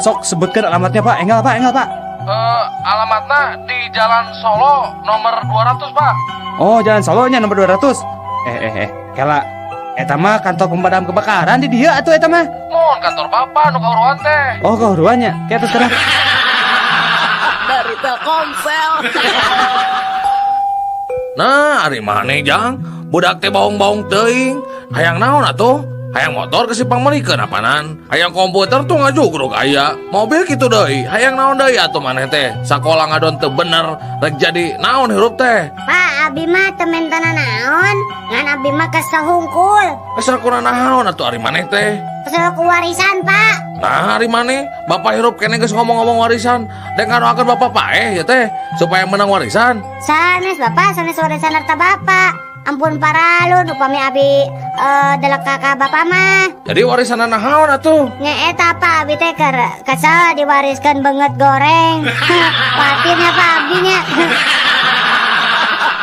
Sok sebutkan alamatnya Pak. Enggak Pak. Alamatnya di Jalan Solo nomor 200 Pak. Oh, Jalan Solonya nomor 200. Kela eta mah kantor pemadam kebakaran di dia atuh eta mah. Mohon kantor Bapak nu kauruan teh. Oh, kauruannya. Ki atuh sekarang. Dari Telkomsel. Nah, ari maneh Jang? Budak teh baung-baung teuing. Hayang naon atuh? Hayang motor kesipang melikeun apanan. Hayang komputer tuh ngajugruk aya. Mobil kitu deui. Hayang naon deui atuh maneh teh? Sakola ngadon teu bener, rek jadi naon hirup teh? Pak, abi mah temen tanah naon? Ngan abi mah kesel hungkul. Kesel kurang naon atuh ari maneh teh? Kesel ku warisan, Pak. Nah, hari maneh Bapak hirup kene geus ngomong-ngomong warisan. Dek ngadoakeun Bapak paeh ya teh supaya menang warisan. Sanes Bapak, sanes warisan harta Bapak. Ampun paralun, upami abi delek kakak Bapak mah. Jadi warisan naon atuh? Nya eta Pak, abi teh kesel diwariskan banget goreng. Watirnya Pak abinya.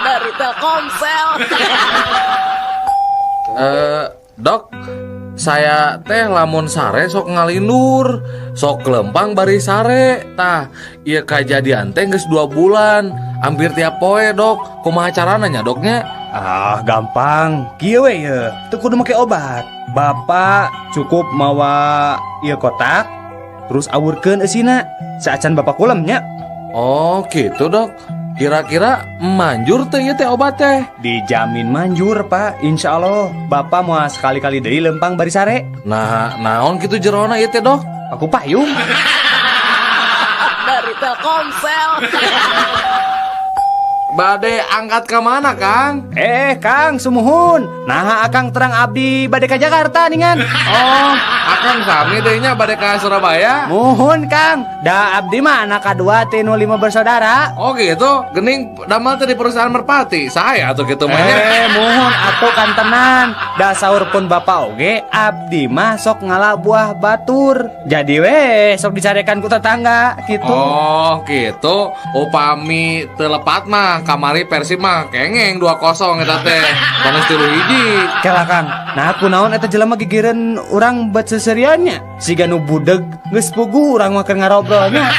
Dari Telkomsel. Dok, saya teh lamun sare sok ngalindur, sok lempang bari sare. Tah, ieu kajadian teh geus 2 bulan, hampir tiap poe dok. Kumaha carana nya doknya? Ah, gampang. Kieu we ye. Teu kudu make obat. Bapak cukup mawa ieu kotak, terus awurkeun eusina. Saacan Bapak kulemnya. Oh gitu dok. Kira-kira manjur teh ieu teh obat teh? Dijamin manjur, Pak. Insya Allah. Bapak mau sekali-kali deui lempang bari sare. Nah, naon kitu jerona ieu teh dok? Aku payung. Dari Telkomsel. Bade angkat ke mana Kang? Kang, sumuhun. Nah, Akang terang abdi bade ka Jakarta ningan. Oh, Akang sami deui nya bade ka Surabaya. Muhun, Kang. Da abdi mah anak kadua teh nu 5 bersaudara. Oh gitu, gening damel teh di perusahaan Merpati. Saya atuh kitu mah nya. Muhun atuh kan tenan. Da saur pun Bapak oge abdi mah sok ngalah buah batur. Jadi we sok dicarekan ku tetangga gitu. Oh gitu, upami telepat mah kamari Persib mah kengeng 2-0 eta teh. Sanes 3-1. Kela Kang, nah aku naon eta jelema gigireun urang bet seseriannya. Siga nu budeg geus puguh urang mah keur ngarobrolnya.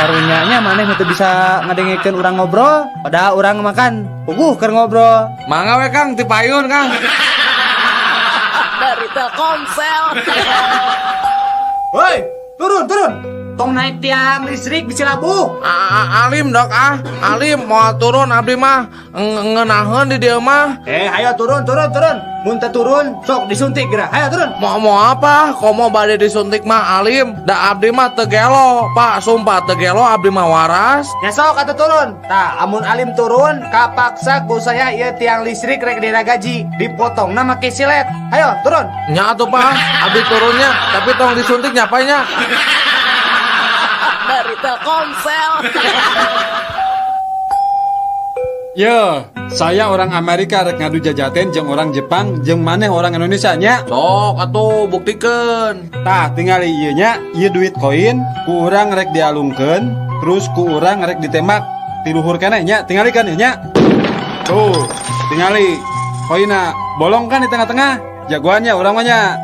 Karunyanya maneh nu teu bisa ngadengikeun urang ngobrol, padahal urang makan puguh keur ngobrol. Mangga we Kang ti payun Kang. Dari Telkomsel. Woi, turun. Tong naik tiang listrik bisi labuh. Alim dok Alim mau turun abdi mah ngeunaheun di dieu mah. Ayo turun. Mun teu turun sok disuntik geura. Ayo turun. Mau apa? Komo bade disuntik mah Alim. Da abdi mah teu gelo, Pak. Sumpah teu gelo abdi mah waras. Nya sok atuh turun. Tah, amun Alim turun, kapaksa ku saya ieu tiang listrik rek diragaji, dipotongna make silet. Ayo turun. Nya atuh Pak, abdi turunnya, tapi tong disuntik nyapanya. Dari Telkomsel. Yo, saya orang Amerika rek ngadu jajaten jeung orang Jepang jeung maneh orang Indonesia nya. Sok atuh buktikeun. Tah, tinggal ieu nya, ieu duit koin ku urang rek dialungkeun, terus ku urang rek ditembak ti luhur keneh nya, tingalikeun ieu nya. Tuh, tingali koinna bolong kan di tengah-tengah. Jagoannya urang mah nya.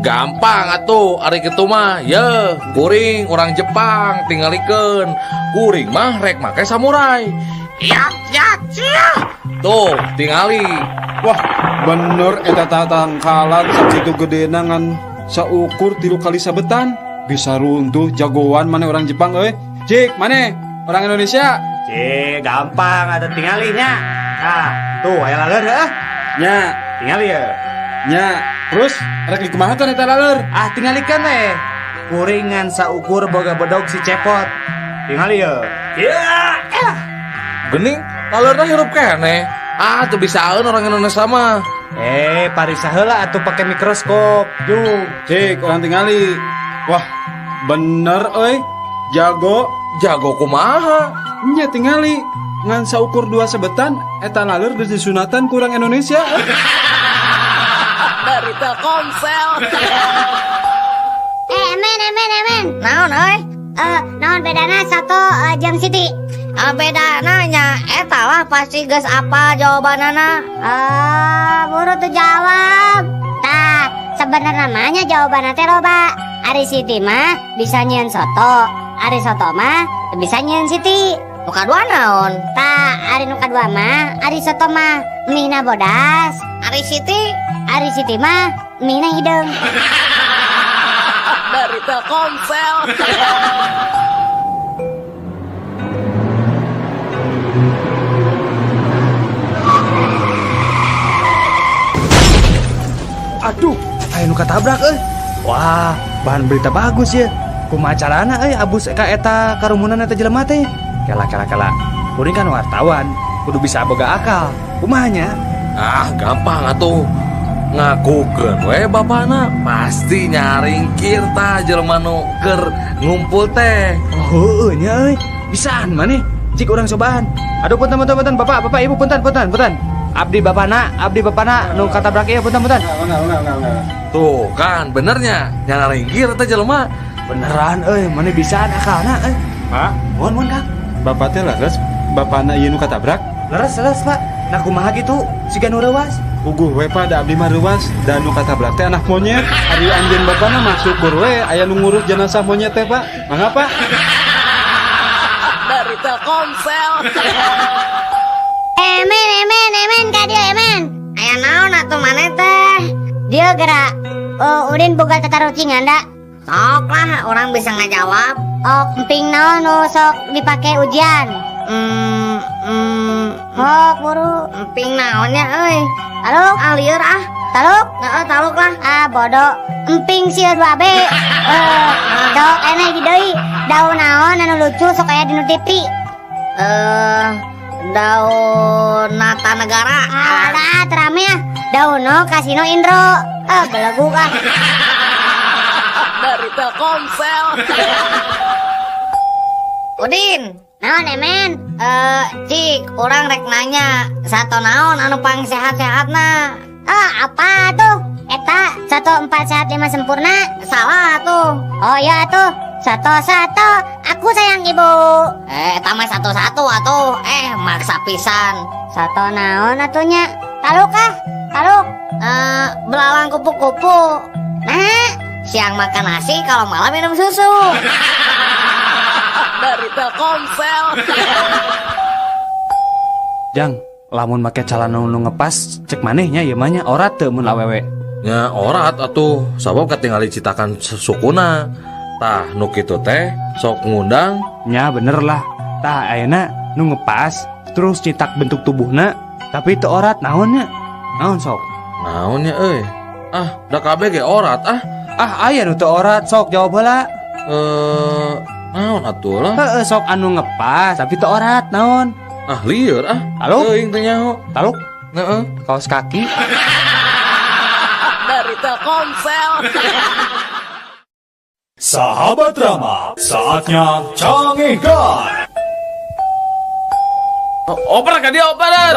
Gampang atuh ari kitu mah. Ye, kuring orang Jepang tingalikeun. Kuring mah rek make samurai. Ya. Tuh, tingali. Wah, bener eta tangkalan sakitu gedena ngan saukur 3 kali sabetan. Bisa runtuh jagoan maneh orang Jepang euy. Cik, maneh orang Indonesia. Gampang ada tingalinya. Nah, tuh aya laleur heuh. Nya, Tingali ya. nya, terus rek dikumahakeun eta laleur? Tingalikeun we. Kuringan saukur boga bedog si cepot. Tingali ya. Gening, lalurna hirup keneh. Teu bisaeun orang Indonesia mah. Parisa heula atuh pake mikroskop. Cik, orang tingali. Wah, bener euy. Jago Jago kumaha. Nya tingali ngan saukur 2 sebetan eta laler geus disunatan kurang Indonesia. Dari Telkomsel. Emen. Naon euy? Naon bedana satu jeung Siti? Bedana nya eta lah pasti geus apa jawabanana. Buru tuh jawab. Tah, sebenarnya namanya jawabanna teh loba. Ari Siti mah bisa nyieun soto, Ari soto mah bisa nyieun Siti. Nu kadua naon? Tah, Ari nu kadua mah, Ari soto mah mihna bodas, Ari Siti mah mihna hideung. Dari Telkomsel. Aduh, aya nu katabrak Wah, bahan berita bagus ya. Kumaha carana abus ka eta karumunan eta jelema teh. Kela. Kuring kan wartawan, kudu bisa boga akal. Kumahanya? Gampang atuh. Ngakukeun we bapana pasti nyaringkir tah jelema nu keur ngumpul teh. Oh, nya bisaan maneh. Cik urang cobaan. Aduh punten Bapak Ibu punten. Abdi bapana nu katabrak ieu punten. Tuh kan benernya nyaringkir teh jelema. Beneran maneh bisaan akalna Pak, Mohon Kang. bapak teh leres bapana ieu nu katabrak. Leres Pak. Nah kumaha gitu siga nu reuwas. Uguh we Pak da abdi mah reuwas dan nu katabrak teh anak monyet. Ari anjeun bapana mah syukur we aya nu ngurus jenazah monyet teh Pak. Mangga Pak. Dari Telkomsel. Emen ka dia emen. Aya naon atuh maneh teh? Dia gerak. Udin boga tatarucingan da. Sok lah orang bisa ngajawab. Emping naon nu sok dipake ujian. Hok buru. Emping naonnya euy? Taluk. Lieur ah. Taluk. Heeh, taluk lah. Bodoh. Emping sieun 2B. Dok eneh deui. Daun naon anu lucu sok aya di TV. Daun Nata Negara. Alah, terame ya. Dauno Kasino Indro. Belegu ah. Dari Telkomsel. Udin. Naon emen? Cik, orang rek nanya satu naon anu pang sehat-sehatna. Apa tuh? Eta 1 4 sehat 5 sempurna. Salah tuh. Oh iya tuh. Satu. Aku sayang ibu. Eta mah satu-satu atuh. Maksa pisan. Satu naon atunya? Taluk kah? Taluk. Belalang kupu-kupu. Nah, Siang makan nasi, kalau malam minum susu. Dari Telkomsel. Jang, lamun make calana nu ngepas cek manehnya ieu mah nya orat teu mun awewe. Nya orat atuh sabab katingali citakan sukuna. Tah nu kitu teh sok ngundang. Nya bener lah. Tah ayeuna nu ngepas terus citak bentuk tubuhna tapi teu orat naonnya? Naon sok? Naonnya euy? Da kabeh ge orat Aya nu teu orat sok jawab heula. Naon atuh lah? Heeh sok anu ngepas tapi teu orat naon? Lieur Halo? Teuing teh nyaho. Taluk Heeh. kaos kaki. Dari Telkomsel. Sahabat Rama, saatnya canggihkan. Oper ka dia operan.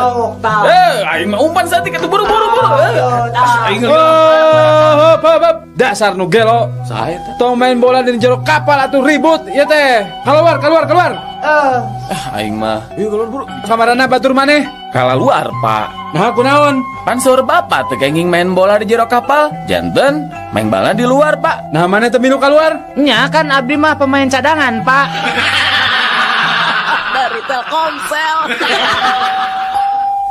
Aing mah umpan satik atuh buru-buru. Aing Hop. Dasar nu gelo. sae teh. Tong main bola di jero kapal atuh ribut ya teh. Keluar. Aing mah yuk keluar buru. Kamarana batur maneh. Kalaluar, Pak. Nah kunaon? Pansur bapak teh kenging main bola di jero kapal, janten main bola di luar, Pak. Nah maneh teh minu keluar? Nya kan abdi mah pemain cadangan, Pak. Dari Telkomsel.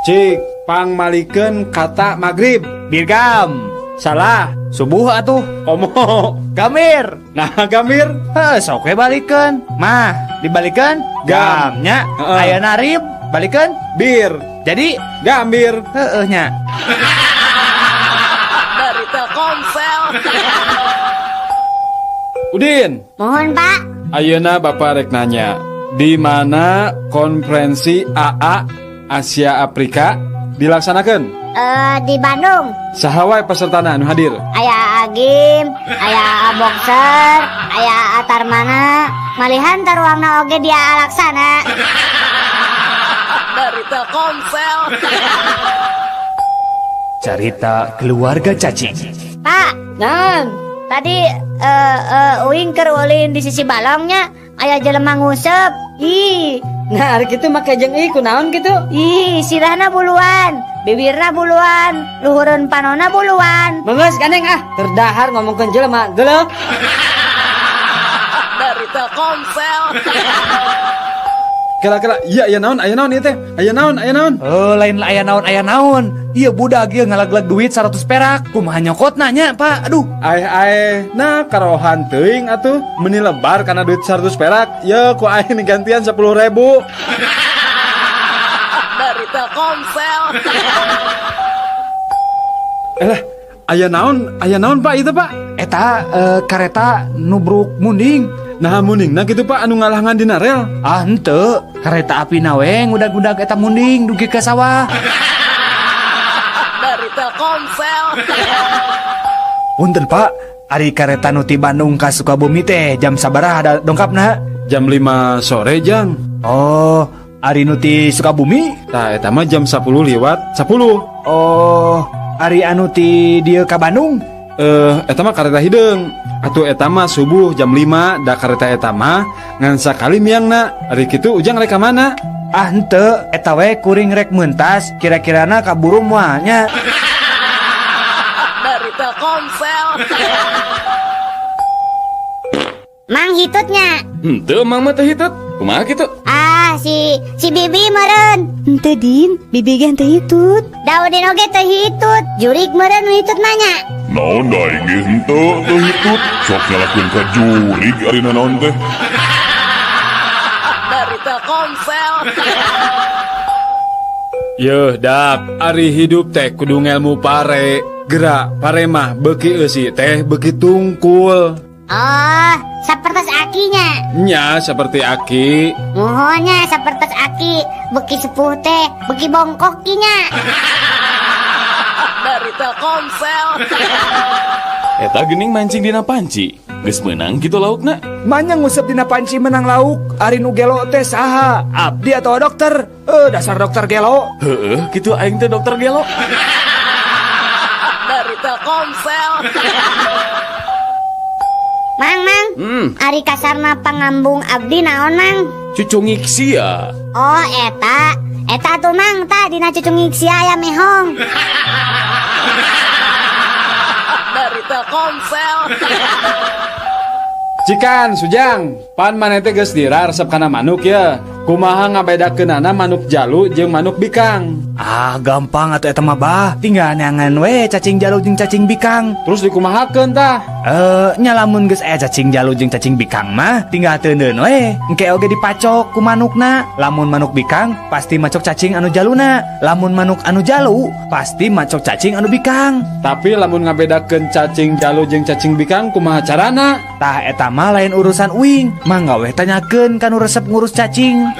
Cik, pang malikeun kata magrib. Birgam. Salah. Subuh atuh. Komo. Gamir. Nah gamir. Sok we balikeun. Mah, dibalikeun Gam. gamnya. Heeh. Aya narib balikeun Bir. jadi Gambir. nya. Dari Telkomsel. Udin. mohon Pak. Ayeuna Bapak rek nanya, di mana konferensi AA Asia Afrika dilaksanakan? Di Bandung. Sahawai pesertana anu hadir. Aya Agim, aya Boxer, aya Atarmana, malihan taruangna oge dia alaksana. Dari Telkomsel. Carita keluarga cacing. Pak, Nan, tadi uing keur ulin di sisi balongnya aya jelema ngusep. Ih, nah ari kitu make jeung ieu kunaon kitu? ih, sirahna buluan, bibirna buluan, luhureun panona buluan. Menggeus gandeng terdahar ngomongkeun jelema geuleuh. Dari Telkomsel. Kira-kira iya naon aya naon ieu teh? Aya naon? Lain lah aya naon. Iya budak ieu ngalaglag duit 100 perak. Kumaha nyokot nanya, Pak. Aduh. Nah karohan teuing atuh meuni lebar kana duit 100 perak. Ya ku aing gantian 10.000. Dari Telkomsel. Aya naon Pak itu Pak? Eta kareta nubruk munding. Nah mundingna kitu Pak anu ngalahangan dina rel. Henteu, kareta api naweng udag-udag eta munding dugi ke sawah. Dari Telkomsel. Punten Pak, ari kareta nu ti Bandung ka Sukabumi teh jam sabaraha ada dongkapna? Jam 5 sore jang. Oh, ari nu ti Sukabumi? Tah eta mah jam 10 lewat 10. Oh, ari anu ti dieu ka Bandung? Eta mah kareta hideung. Atuh eta mah subuh jam 5 da kareta eta mah ngan sakali miangna. Ari kitu ujang rek ka mana? Henteu, eta we kuring rek meuntas, kira-kirana kaburu moal nya. Dari Telkomsel. Mang hitutnya. Henteu mang mah teh hitut. Kumaha kitu? Si Bibi meren. Henteu Din, bibi ge henteu hitut. Daudin oge teu hitut. Jurig meren nu hitut nanya. Naon da inggih henteu teu hitut. Sok nyalakeun ka jurig ari naon teh. Dari Telkomsel. Yeuh dak, ari hidup teh kudu ngelmu pare. Gerak pare mah beuki eusi teh beuki tungkul. Oh, sapertos akinya. Nya seperti aki. Muhonya sapertos aki. Beki sepuh teh, beki bongkokinya. Dari Telkomsel. Eta geuning mancing dina panci. Geus meunang kitu laukna. Manyang ngusep dina panci menang lauk. Ari nu gelo teh saha? Abdi atau dokter? Dasar dokter gelo. Heueuh, kitu aing teh dokter gelo. Dari Telkomsel. Mang, ari kasarna pangambung abdi naon, Mang? Cucungiksi ya. Oh, eta tuh Mang, ta dina cucungiksi aya mehong. Dari Telkomsel. Cikan Sujang, pan maneh teh geus dira resep kana manuk ya. Kumaha ngabedakeunana manuk jalu jeung manuk bikang? Gampang atuh eta mah bah. Tinggal neangan we cacing jalu jeung cacing bikang. Terus dikumahakeun tah? Nyalamun geus aya cacing jalu jeung cacing bikang mah tinggal teuneun we. Engke oge dipacok ku manukna. Lamun manuk bikang pasti macok cacing anu jaluna. Lamun manuk anu jalu pasti macok cacing anu bikang. Tapi lamun ngabedakeun cacing jalu jeung cacing bikang kumaha carana? Tah eta mah lain urusan uing. Mangga we tanyakeun kanu resep ngurus cacing.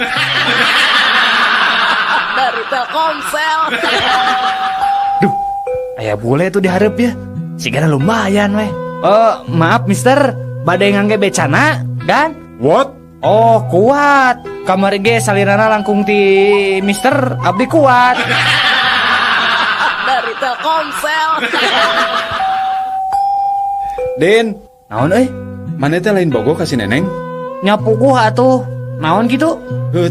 Dari Telkomsel. Duh, aya bule tuh diharap ya. Sigana lumayan weh. Maaf mister, badai ngangge becana, kan? What? Oh, kuat. Kamari ge salirana langkung ti mister, abdi kuat. Dari Telkomsel. Din, Naon euy? maneh teh lain bogo kasih neneng? Nyapu gua atuh. Naon gitu?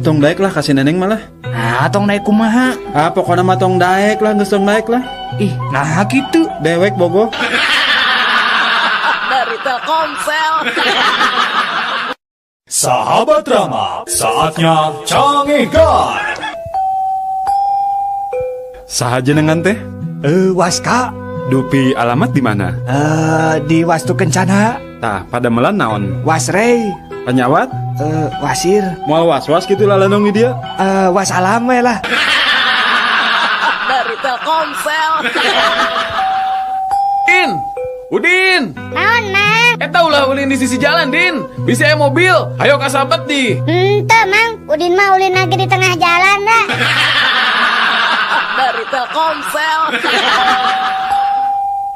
Tong daek lah kasih neneng malah. Nah, tong naik kumaha? Pokona mah tong daek lah, geus tong daek lah. Ih, nah gitu. Dewek bogo. Dari Telkomsel. Sahabat Rama, saatnya cangihkan. Saha jenengan teh? Waska. Dupi alamat di mana? Di Wastu Kencana. Tah, pada melan naon? Wasrey. Penyawat? Wasir. Moal was-was gitu lah lanong di dia. Wasalam we lah. Dari Telkomsel. Din, Udin. Naon, Mang? Eta ulah ulin di sisi jalan, Din. Bisa aya mobil. Hayo kasabet di. Henteu, Mang. Udin mah ulin lagi di tengah jalan dah. Dari Telkomsel.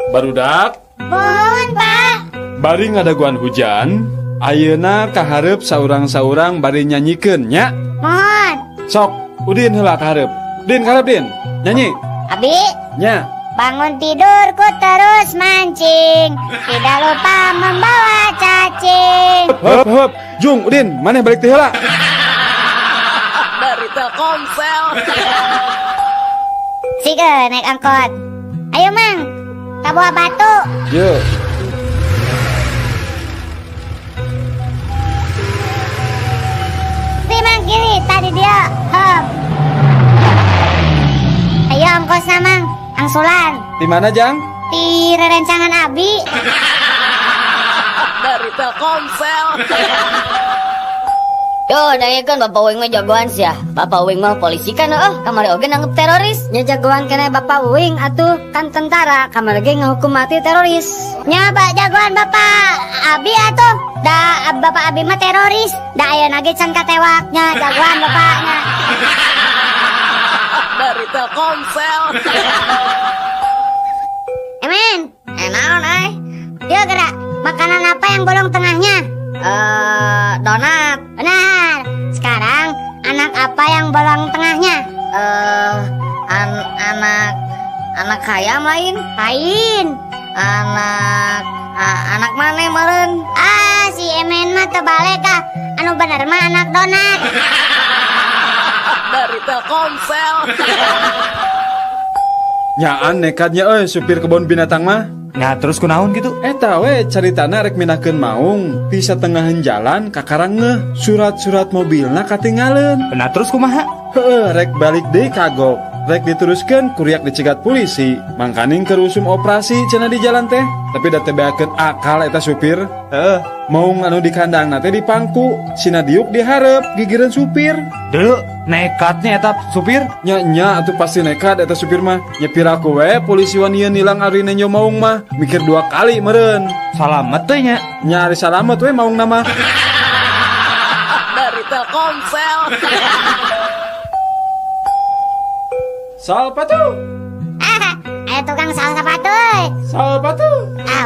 Barudak, Mohon Pak. bari ngadaguan hujan, ayeuna kaharep saurang-saurang bari nyanyikeun nya. Mohon. Sok, Udin heula kaharep. Din kaharep Din, nyanyi. Abi, Nya. bangun tidurku terus mancing. Tidak lupa membawa cacing. Hop hop, Jung, Udin, maneh balik teh heula. Dari Telkomsel. Sige, naik angkot. Ayo Mang, kabawa batu. Ye. Si Mang kiri, tadi dia. Hop. Ayo ongkosna Mang, angsulan. Di mana, Jang? Di rerencangan Abi. Dari Telkomsel. Yo, kan Bapak Wing mah jagoan sih ya. Bapak Wing mah polisi kan, kamari oge nanggep teroris. Nya jagoan kena Bapak Uing atuh kan tentara, kamar lagi ngahukum mati teroris. Nya jagoan Bapak Abi atuh. Da Bapak Abi mah teroris. Da aya nage can katewak. Nya jagoan bapaknya. Dari Telkomsel. Emen, naon Yo gerak, makanan apa yang bolong tengahnya? Donat. Benar. Sekarang anak apa yang bolong tengahnya? Anak hayam lain. Lain. Anak mana meren? Si Emen mah tebalik ah. Anu bener mah anak donat. Dari Telkomsel. Nyaan nekatnya supir kebun binatang mah. Nah terus kunaon gitu? Eta we caritana rek minahkeun maung di satengahan jalan kakarang ngeh surat-surat mobilna katinggalin. Nah terus kumaha? Heeh, rek balik deui kagok. Rek diteruskeun kuriak dicegat polisi. Mangkaning kerusum operasi cenah di jalan teh. Tapi da teh beakeun akal eta supir. Maung anu di kandangna teh dipangku. Sina diuk dihareup gigireun supir. Dulu nekatnya eta supir. Nya atuh pasti nekat eta supir mah. Nyepir aku we polisi wan ieu nilang ari nenyo maung mah. Mikir 2 kali meureun. Salamet teh nya. Nya ari salamet we maung nama. Dari Telkomsel. Salpatu. Ayo tukang sal sepatu. Salpatu.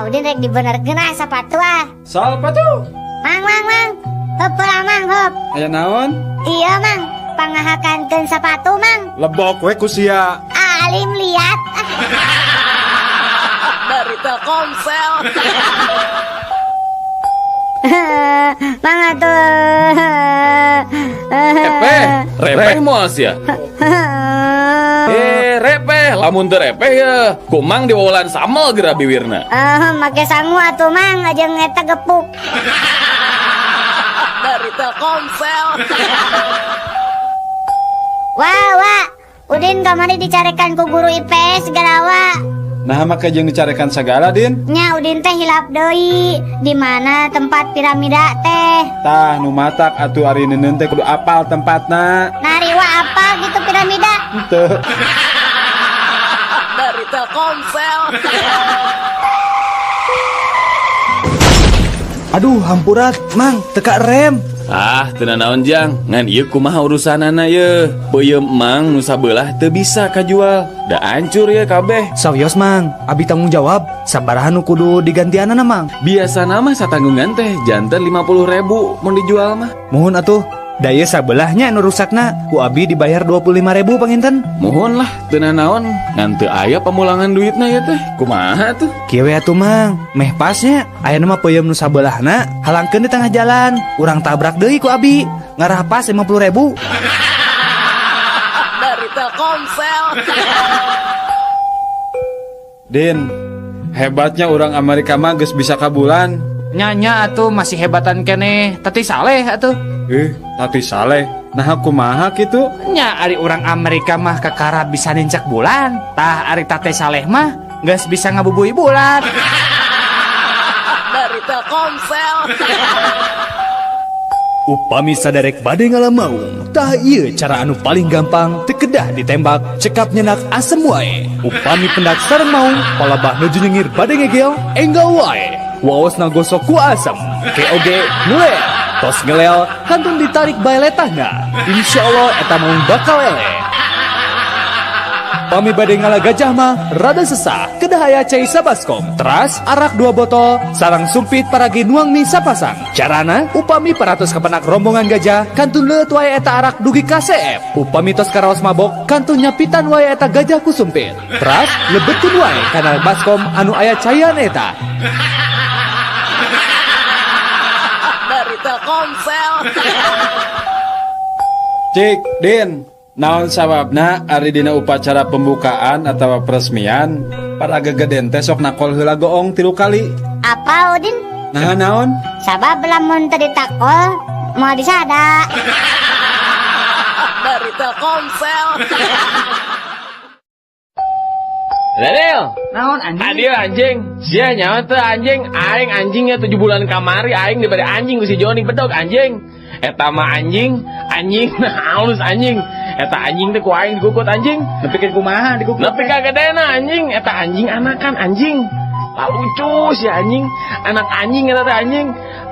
Udin rek dibenerkeun sepatu ah. Salpatu. Mang. Hop lah Mang, hop. Aya naon? Iya Mang, pangahakankeun sepatu Mang. Lebok we ku sia. Alim lihat. Dari Telkomsel. Mang atuh. Repeh moal sia. Repeh, lamun teu repeh ya. Kumang diwaulan samel geura bibirna. Make sangu atuh Mang, aja ngeta gepuk. Dari Telkomsel. Wah, Udin kamari dicarekan ku guru IPS garawa. Nah maka jeung dicarekan sagala Din. Nya Udin teh hilap deui di mana tempat piramida teh. Tah nu matak atuh ari neuneun teh kudu apal tempatna. Nariwa apa gitu piramida? Teu. Dari Telkomsel. Aduh hampurat, Mang, teka rem. Teu naon Jang, ngan ieu kumaha urusanana ye. Peuyeum Mang nu sabelah teu bisa kajual. Da hancur ye kabeh. Sawios Mang, abi tanggung jawab. Sabaraha nu kudu digantianana Mang. Biasana mah satanggungan teh janten 50.000 mun dijual mah. Mohon atuh. Daya sabelahnya anu rusakna, ku abi dibayar 25.000 panginten. Mohon lah, teu naon, ngan teu aya pamulangan duitna ya teh. Kumaha tuh? Kieu we atuh Mang, meh pasnya aya mah peuyeum nu sabelahna halangkeun di tengah jalan. Urang tabrak deui ku abi, ngarah pas 50.000. Dari Telkomsel. Din, hebatnya orang Amerika mah geus bisa kabulan. Nyanya atuh masih hebatan keneh, tati saleh atuh. Tati saleh. Nah kumaha kitu? Nya ari urang Amerika mah kakara bisa nincak bulan. Tah ari tate saleh mah geus bisa ngabubui bulan. Dari Telkomsel. Upami saderek bade ngalamaung, tah ieu cara anu paling gampang teu kedah ditembak, cekap nyenak asem wae. Upami pendak sareng maung, palabah nuju nyengir bade ngegel, enggal wae. Waos nagosok ku asem, oge ngelel, tos ngelel, kantun ditarik bae letahna. Insyaallah eta maung bakal lele. Upami bade ngala gajah mah rada sesah, kedah aya cai sabaskom. Teras arak 2 botol, sarang sumpit paragi nuang mie sapasang. Carana upami paratos kepenak rombongan gajah, kantun leut wae eta arak dugi ka CF. Upami tos karaos mabok, kantun nyapitan wae eta gajah ku sumpit. Teras lebetkeun wae kana baskom anu aya caian eta. Dari Telkomsel. Cik, Din, naon sababna ari dina upacara pembukaan atau peresmian para gegeden teh sok nakol heula goong 3 kali. Apa Udin? Nah, naon? Sabab lamun teu ditakol mau disada. Dari Telkomsel. Daniel, Naon anjing? Adil anjing, sia nyawa tuh anjing, aing anjingnya 7 bulan kamari, aing diberi anjing ku si Joni bedog anjing. Eta mah anjing nah halus anjing. Eta anjing teh ku aing digukut anjing. Nepi ka kumaha digukut? Nepi ka gedena anjing, eta anjing anakan anjing. Lah lucu si anjing, anak anjing eta teh anjing.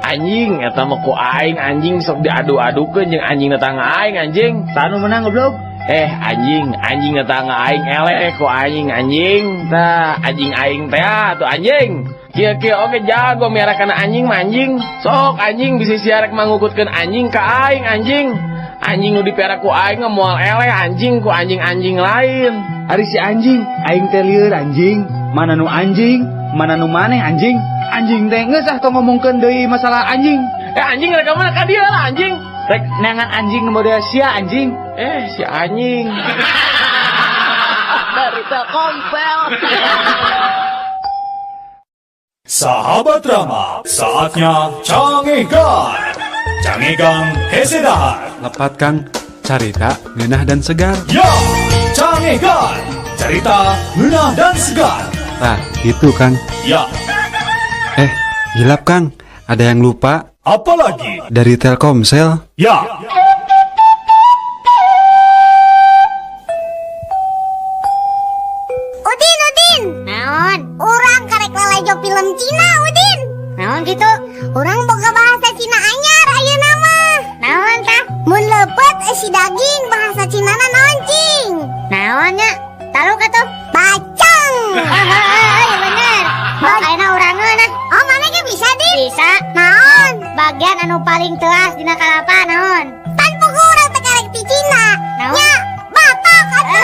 Anjing eta mah ku aing anjing sok diadu-adukeun jeung anjing tetangga aing anjing. Tanu menang goblok. Anjing tetangga aing eleh ku anjing tah anjing aing teh tuh anjing kieu oge jago miara kana anjing manjing sok anjing bisa siarek mangukutkeun anjing ka aing anjing nu dipiara ku aing moal eleh anjing ku anjing lain. Ari si anjing, aing teh lieur anjing. Mana nu anjing, mana nu maneh anjing. Anjing teh geus ah tong ngomongkeun deui masalah anjing. Anjing rek ka mana ka dieu lah anjing. Rek neangan anjing nu model sia anjing. Si anjing. Dari Telkomsel. Sahabat Rama, saatnya cangegan. Cangegan Hesedahar. Lepat Kang, carita ngeunah dan segar. Ya, cangegan. Cerita ngeunah dan segar. Tah, itu Kang. Ya, Gilap Kang, ada yang lupa apalagi? dari Telkomsel. Ya, Udin. Naon? Urang karek lelejo film Cina, Udin. Naon gitu? Urang boga bahasa Cina anyar ayeuna mah. Naon tah? Mun leupeut si daging bahasa Cinana naon cing? Naonnya? Tahu ka tuh? Bacang. Bener. Ayeuna urangeun ah. Oh, mana ge bisa, Din? Bisa. Naon? Bagian anu paling teuas dina kalapa naon? Pan pugu urang teh karek ti Cina. Naon? Nya, batok atuh.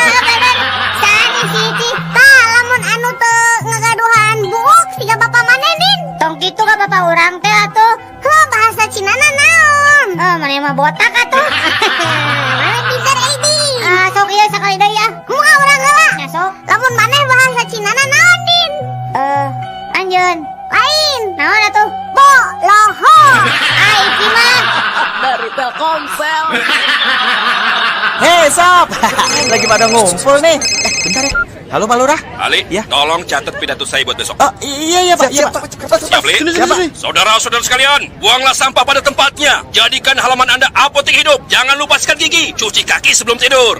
Sani sih. Tah, lamun anu teu ngagaduhan buuk siga bapa maneh, Din. Tong kitu ka bapa urang teh atuh. Heuh, bahasa Cinana naon? Maneh mah botak atuh. Maneh pinter euy, Din. Sok ieu sakali deui ah. Muga urang heula. Ya sok. Lamun maneh bahasa Cinana naon, Din? Anjeun. Lain. Naon atuh? Bo loho. Iki mah Dari Telkomsel. Hei sob, lagi pada ngumpul nih. Bentar ya. Halo Pak Lurah. Ali, Ya. tolong catat pidato saya buat besok. Oh iya Pak, iya Pak. Siap, Li? Saudara-saudara sekalian, buanglah sampah pada tempatnya. Jadikan halaman Anda apotek hidup. Jangan lupa sikat gigi, cuci kaki sebelum tidur.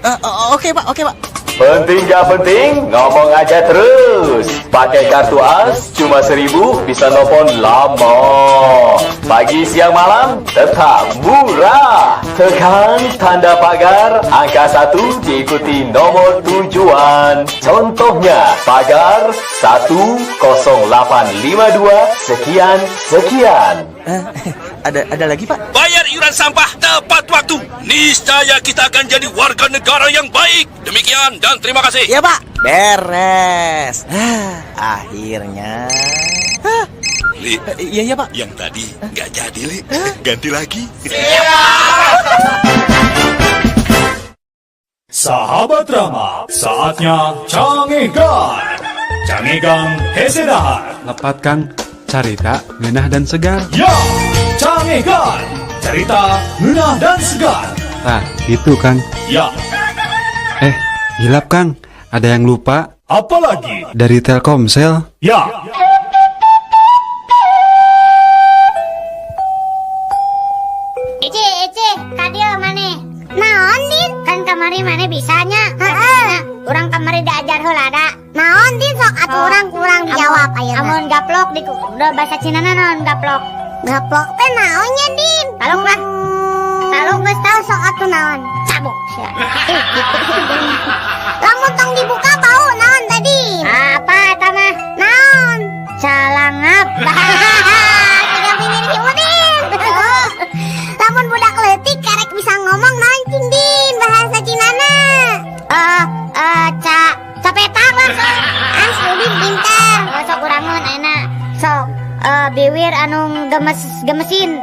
Oke Pak. penting gak penting, ngomong aja terus. Pakai kartu AS cuma 1.000 bisa nelfon lama. Pagi siang malam tetap murah. Tekan tanda pagar angka 1 diikuti nomor tujuan. Contohnya pagar 10852 sekian. Ada lagi Pak? Bayar iuran sampah tepat waktu. Niscaya kita akan jadi warga negara yang baik. Demikian dan terima kasih. Iya Pak. Beres. Akhirnya. Li, Iya Pak. yang tadi nggak jadi, Li. Ganti lagi. Sahabat Rama, saatnya cangegan. Cangegan Hesedahar. Lepat Kang, carita ngeunah dan segar. Ya, cangegan. Cerita ngeunah dan segar. Tah, itu Kang. Ya, Gilap Kang, ada yang lupa apalagi? dari Telkomsel. Ya, Ece, kadia maneh. Naon, Din? Kan kamari maneh bisanya. Heeh. Urang kamari diajar heula da. Naon, Din? Sok atuh urang dijawab ayeuna. Amun gaplok di udah bahasa Cinana naon gaplok? Gaplok teh naonnya, Din? Taluk lah. Taluk geus tau sok atuh naon. cabuk. Lamun tong dibuka bau naon tadi? Apa tamah? Naon? Calangap. Tiga bibir si Udin. Lamun budak leutik karek bisa ngomong naon cing Din bahasa Cinana. Capetak lah sok. Si Udin pintar. Sok urangeun ayeuna. Sok biwir anu gemesin.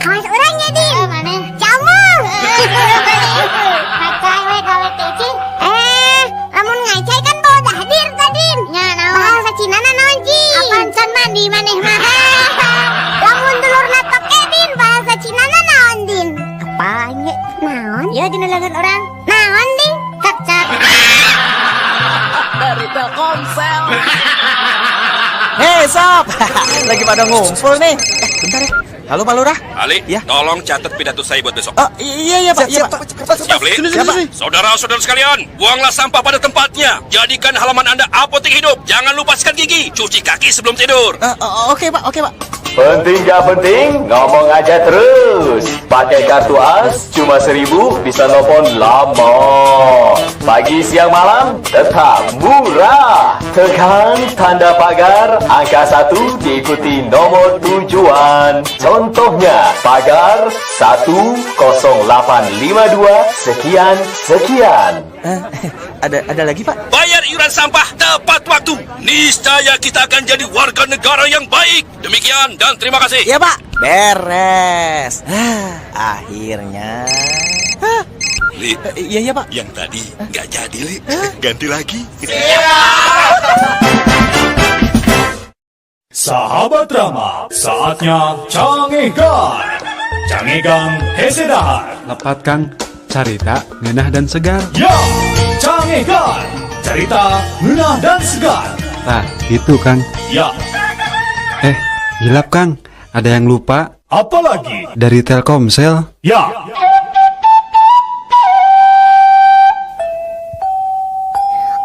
Kawas urangnya Din. Maneh? Camung. Ngacai we gawe teh. Lamun ngacai kan bawa dahdir tadin. Nya naon? Bahasa Cinana naon cing? Apaan can mandi maneh mah? Lamun dulurna toke Din bahasa Cinana naon Din? Apa nya? Naon? Ya dina leungeun urang. Naon Din? Kacak. Dari Telkomsel. Hei sob, lagi pada ngumpul nih. Bentar ya. Halo Pak Lurah. Ali, Ya. tolong catat pidato saya buat besok. Oh iya Pak. Iya Pak. Siap, Li? Siap, Pak. Saudara-saudara sekalian, buanglah sampah pada tempatnya. Jadikan halaman Anda apotek hidup. Jangan lupa sikat gigi, cuci kaki sebelum tidur. Oke Pak. Penting gak penting, ngomong aja terus. Pakai kartu AS cuma 1.000 bisa nelfon lama. Pagi siang malam tetap murah. Tekan tanda pagar angka 1 diikuti nomor tujuan. Contohnya pagar 10852 sekian. Ada lagi Pak? Bayar iuran sampah tepat waktu. Niscaya kita akan jadi warga negara yang baik. Demikian dan terima kasih. Iya Pak. Beres. Akhirnya. Li, Iya Pak. yang tadi nggak jadi, Li. Ganti lagi. Sahabat Rama, saatnya cangegan. Cangegan hese dahar. Lepat Kang, carita ngeunah dan segar. Ya, cangegan. Cerita ngeunah dan segar. Nah, itu Kang. Ya, Hilap Kang, ada yang lupa apalagi? dari Telkomsel. Ya,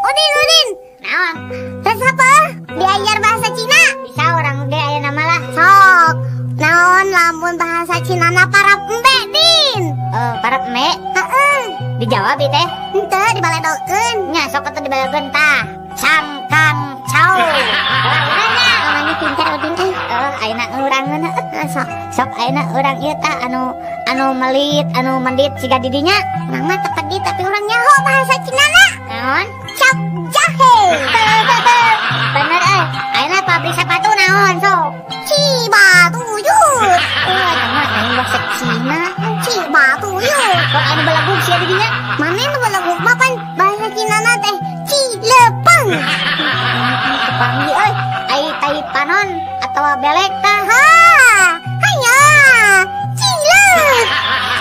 Udin. Naon? Terus apa? Diajar bahasa Cina? Bisa orang ge aya nama lah. Sok. Naon lamun bahasa Cinana parap embe Din? Parap embe? Heeh. Dijawab ieu teh? Henteu dibaledokeun. Nya sok atuh dibaledokeun tah. Cangkang cau. Urangna namanya pintar Udin teh. Ayeuna urangeun sok ayeuna urang ieu tah anu melit, anu mendit siga didinya. Urang mah teu pedit tapi urang nyaho bahasa Cinana. Naon? Cap jahe. Bener ayeuna pabrik sepatu naon sok? Cibatuyut. Nama aing bahasa Cina. Cibatuyut. Kok anu balagug sia didinya? Mane nu balagug mah pan bahasa Cinana teh Cilepeng. Kepanggih euy, ai tai panon atawa belek tah. Hanya Cilek.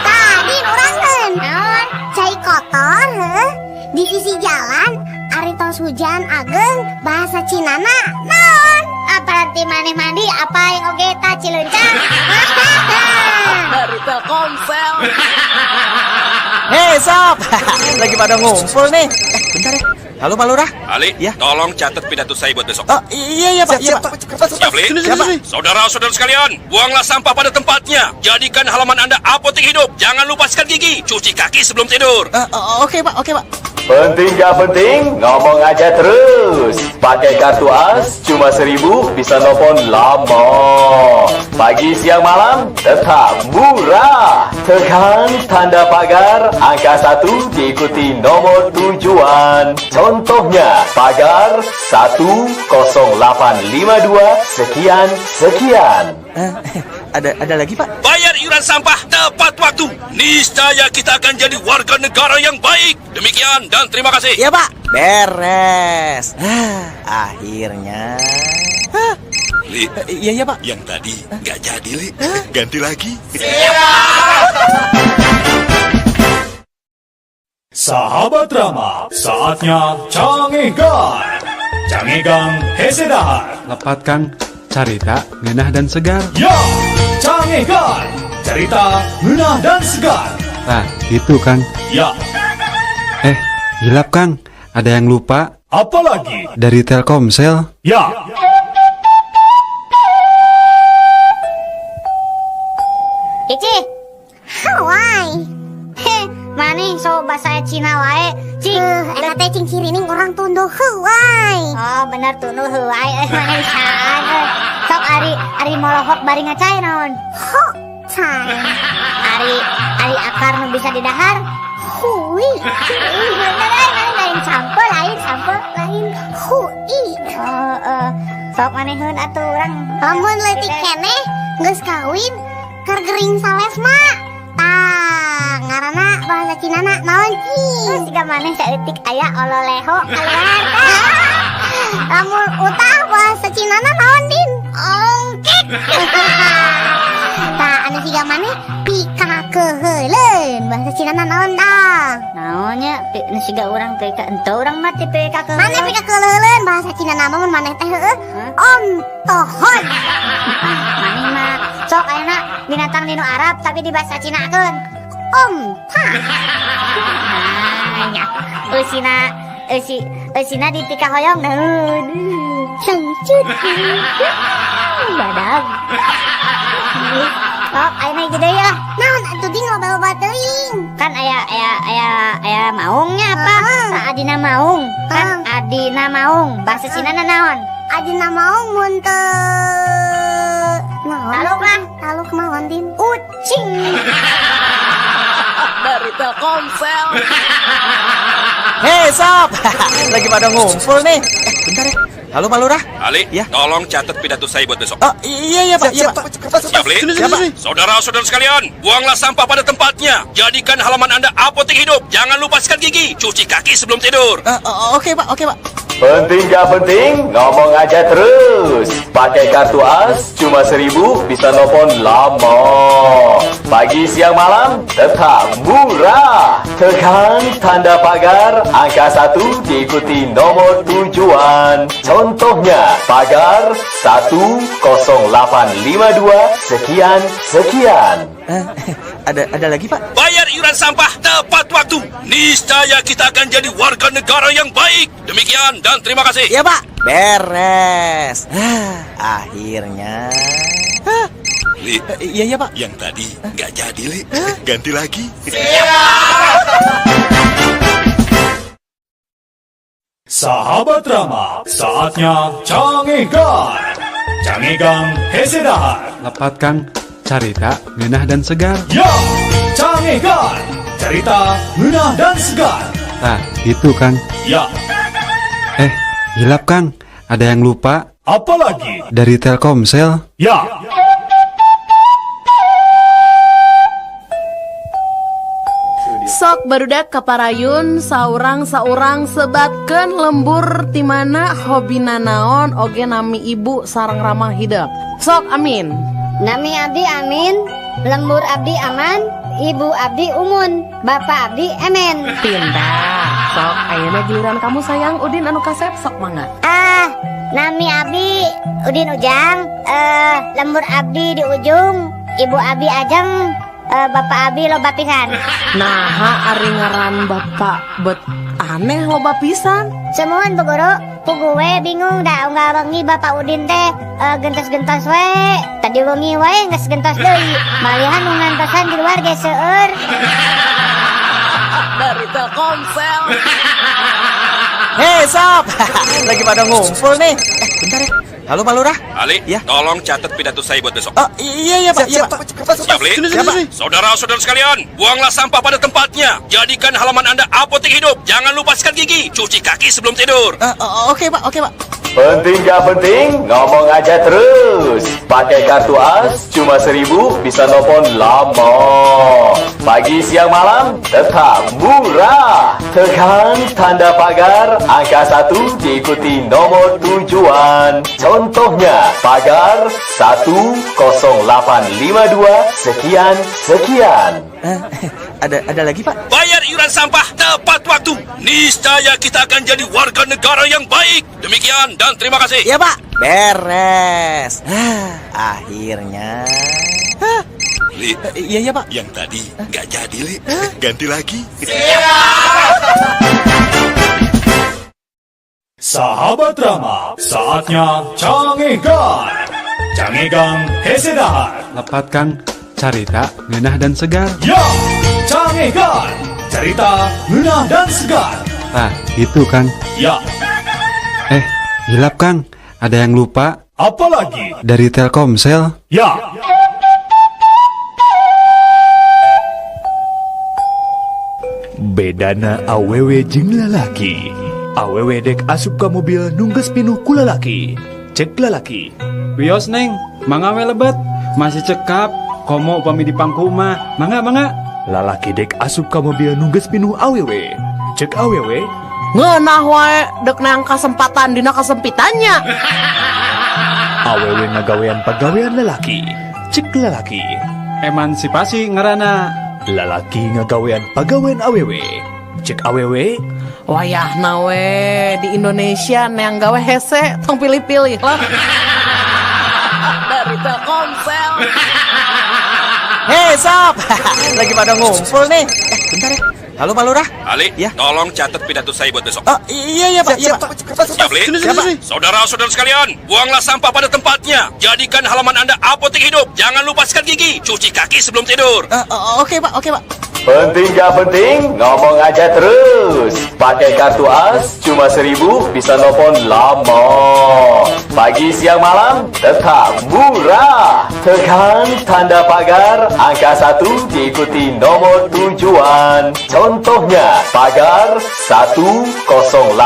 Tadi urangkeun. Naon? Cai kotor heuh. Di sisi jalan ari tos hujan ageng bahasa Cinana naon? Berarti maneh mandi apa yang oge tah Cileuncang. Dari Telkomsel. Hei sob, lagi pada ngumpul nih. Bentar ya. Halo Pak Lurah. Ali, Ya. tolong catat pidato saya buat besok. Oh iya Pak. Siap, Li? Saudara-saudara sekalian, buanglah sampah pada tempatnya. Jadikan halaman Anda apotek hidup. Jangan lupa sikat gigi, cuci kaki sebelum tidur. Oke Pak. Penting gak penting, ngomong aja terus. Pakai kartu AS cuma 1.000 bisa nelfon lama. Pagi siang malam tetap murah. Tekan tanda pagar angka 1 diikuti nomor tujuan. Contohnya pagar 10852 sekian. Ada lagi Pak? Bayar iuran sampah tepat waktu. Niscaya kita akan jadi warga negara yang baik. Demikian dan terima kasih. Iya Pak. Beres. Akhirnya. Li, Iya Pak. yang tadi nggak jadi, Li. Ganti lagi. Sahabat Rama, saatnya cangegan. Cangegan hese dahar. Lepat Kang, carita ngeunah dan segar. Ya, cangegan. Cerita ngeunah dan segar. Nah, itu Kang. Ya, Hilap Kang, ada yang lupa apalagi? dari Telkomsel. Ya, Cici. Hawaii. Maneh bahasa Cina wae. Cing, eta teh cing cirining orang tunduh heuwai. Oh, bener tunduh heuwai mana bisaan. Sok ari molohok bari ngacai naon? Hok cai. Ari akar nu bisa didahar. Hui. Lain sampel lain hui. Sok maneheun atuh urang. Lamun leutik keneh geus kawin keur gering sales mah. Tah, ngaranna bahasa Cinana naon cing? Siga maneh saeutik aya ololeho keluar. Lamun utah bahasa Cinana naon din? Ongkek. Tah, anu siga maneh pika keheuleun bahasa Cinana naon dah? Naonnya anu siga urang pika ento urang mah teh pika keheuleun. Maneh pika keheuleun bahasa Cinana mah mun maneh teh heueuh. Ontohon. Maneh mah sok ayeuna binatang dinu Arab tapi di bahasa Cinakeun. Omta. Nya eusina di pika hoyong daun. Cengcut. Badag. Sok ayeuna gede ya. Naon atuh di loba-loba teuing? Kan aya maungnya apa? Adina maung. Kan adina maung. Bahasa Cinana naon? Adina maung mun teu naon? Taluk mawon din. Ucing. Dari Telkomsel. Hei sob, lagi pada ngumpul nih. Bentar ya. Halo Pak Lurah. Ali, Ya. tolong catat pidato saya buat besok. Oh iya Pak, iya Pak. Siap, Li? Saudara-saudara sekalian, buanglah sampah pada tempatnya. Jadikan halaman Anda apotek hidup. Jangan lupa sikat gigi, cuci kaki sebelum tidur. Oke Pak. Penting gak penting, ngomong aja terus. Pakai kartu as, cuma 1.000 bisa nelfon lama. Pagi, siang, malam, tetap murah. Tekan tanda pagar, angka 1 diikuti nomor tujuan. Contohnya, pagar 10852 sekian. Ada lagi Pak? Bayar iuran sampah tepat waktu. Niscaya kita akan jadi warga negara yang baik. Demikian dan terima kasih. Iya Pak. Beres. Akhirnya. Li, Iya Pak. yang tadi nggak jadi, Li. Ganti lagi. Sahabat Rama, saatnya Cangegan. Cangegan Hesedahar. Lepat Kang, carita ngeunah dan segar. Ya, Cangegan. Cerita ngeunah dan segar. Nah, itu Kang. Ya, Hilap Kang, ada yang lupa apalagi? dari Telkomsel. Ya. Sok barudak kaparayun saurang sebatkeun lembur timana hobina naon oge nami ibu sareng ramah hidup. Sok amin. Nami abdi amin, lembur abdi aman, ibu abdi umun, bapak abdi emen. Pindah. Sok ayeuna giliran kamu sayang Udin anu kasep sok mangga. Nami abdi Udin Ujang, lembur abdi di ujung, ibu abdi ajeng, bapak abdi loba pisan. Naha ari ngaran bapak bet aneh loba pisan. Semuan Bu Guru, pugu we bingung da unggal wengi bapak Udin teh gentos-gentos we. Tadi wengi we geus gentos deui. Malihan nu ngantosan di luar ge seueur. Dari Telkomsel. Hei sob, lagi pada ngumpul nih. Bentar ya. Halo Pak Lurah. Ali, Ya. tolong catat pidato saya buat besok. Iya Pak. Siap, Li? Saudara-saudara sekalian, buanglah sampah pada tempatnya. Jadikan halaman Anda apotek hidup. Jangan lupa sikat gigi, cuci kaki sebelum tidur. Oke Pak. Penting gak penting, ngomong aja terus. Pakai kartu as, cuma 1.000 bisa nelfon lama. Pagi, siang, malam, tetap murah. Tekan tanda pagar, angka 1 diikuti nomor tujuan. Contohnya, pagar 10852 sekian. Ada lagi Pak? Bayar iuran sampah tepat waktu. Niscaya kita akan jadi warga negara yang baik. Demikian dan terima kasih. Iya Pak. Beres. Akhirnya. Li, Iya Pak. yang tadi nggak jadi, Li. Ganti lagi. Sahabat Rama, saatnya Cangegan. Cangegan Hesedahar. Lepat Kang, carita ngeunah dan segar. Ya, Cangegan. cerita ngeunah dan segar. Nah, itu Kang. Ya, Hilap Kang. Ada yang lupa apalagi? dari Telkomsel. Ya, bedana awewe jeung lalaki. Awewe dek asup ka mobil nungges pinuh ku lalaki. Cek lalaki. Wios Neng, mangga we lebet. Masih cekap. Komo upami di pangku mah. Mangga. Lalaki dek asup ka mobil nungges pinuh awewe. Cek awewe. Ngeunah wae dek nang kasempatan dina kasempitannya. Awewe ngagawean pagawean lalaki. Cek lalaki. Emansipasi ngarana. Lalaki ngagawean pagawean awewe. Cek awewe. Wayahna we di Indonesia neang gawe hese tong pilih-pilih lah. Dari Telkomsel. Hei sob, lagi pada ngumpul nih. Bentar ya. Halo Pak Lurah. Ali, Ya. tolong catat pidato saya buat besok. Oh iya Pak, iya Pak. Siap, Li? Saudara-saudara sekalian, buanglah sampah pada tempatnya. Jadikan halaman Anda apotek hidup. Jangan lupa sikat gigi, cuci kaki sebelum tidur. Oke Pak. Penting gak penting, ngomong aja terus. Pakai kartu AS cuma 1.000 bisa nelfon lama. Pagi siang malam tetap murah. Tekan tanda pagar angka 1 diikuti nomor tujuan. Contohnya pagar 10852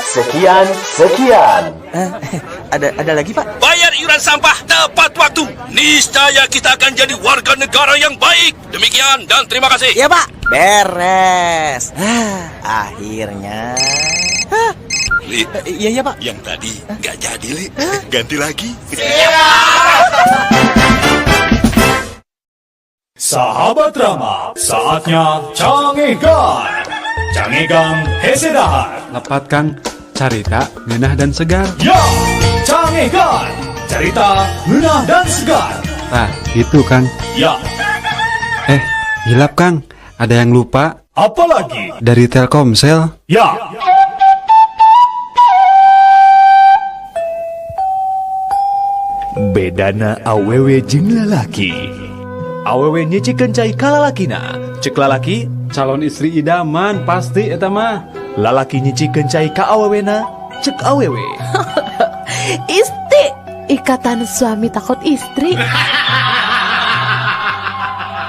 sekian. Ada lagi Pak? Bayar iuran sampah tepat waktu. Niscaya kita akan jadi warga negara yang baik. Demikian dan terima kasih. Iya Pak. Beres. Akhirnya. Li, Iya Pak. yang tadi nggak jadi, Li. Ganti lagi. Sahabat Rama, saatnya cangegan. Cangegan hese dahar. Lepat Kang. Carita, ngeunah dan segar. Ya, cangegan. Cerita ngeunah dan segar. Nah, itu Kang. Ya, Hilap Kang. Ada yang lupa apalagi? dari Telkomsel. Ya, bedana awewe jeung lalaki. Awewe nyicikeun cai ka lalakina. Cek lalaki, Calon istri idaman pasti eta mah. lalaki nyicikeun cai ka awewena. Cek awewe. Isti, ikatan suami takut istri.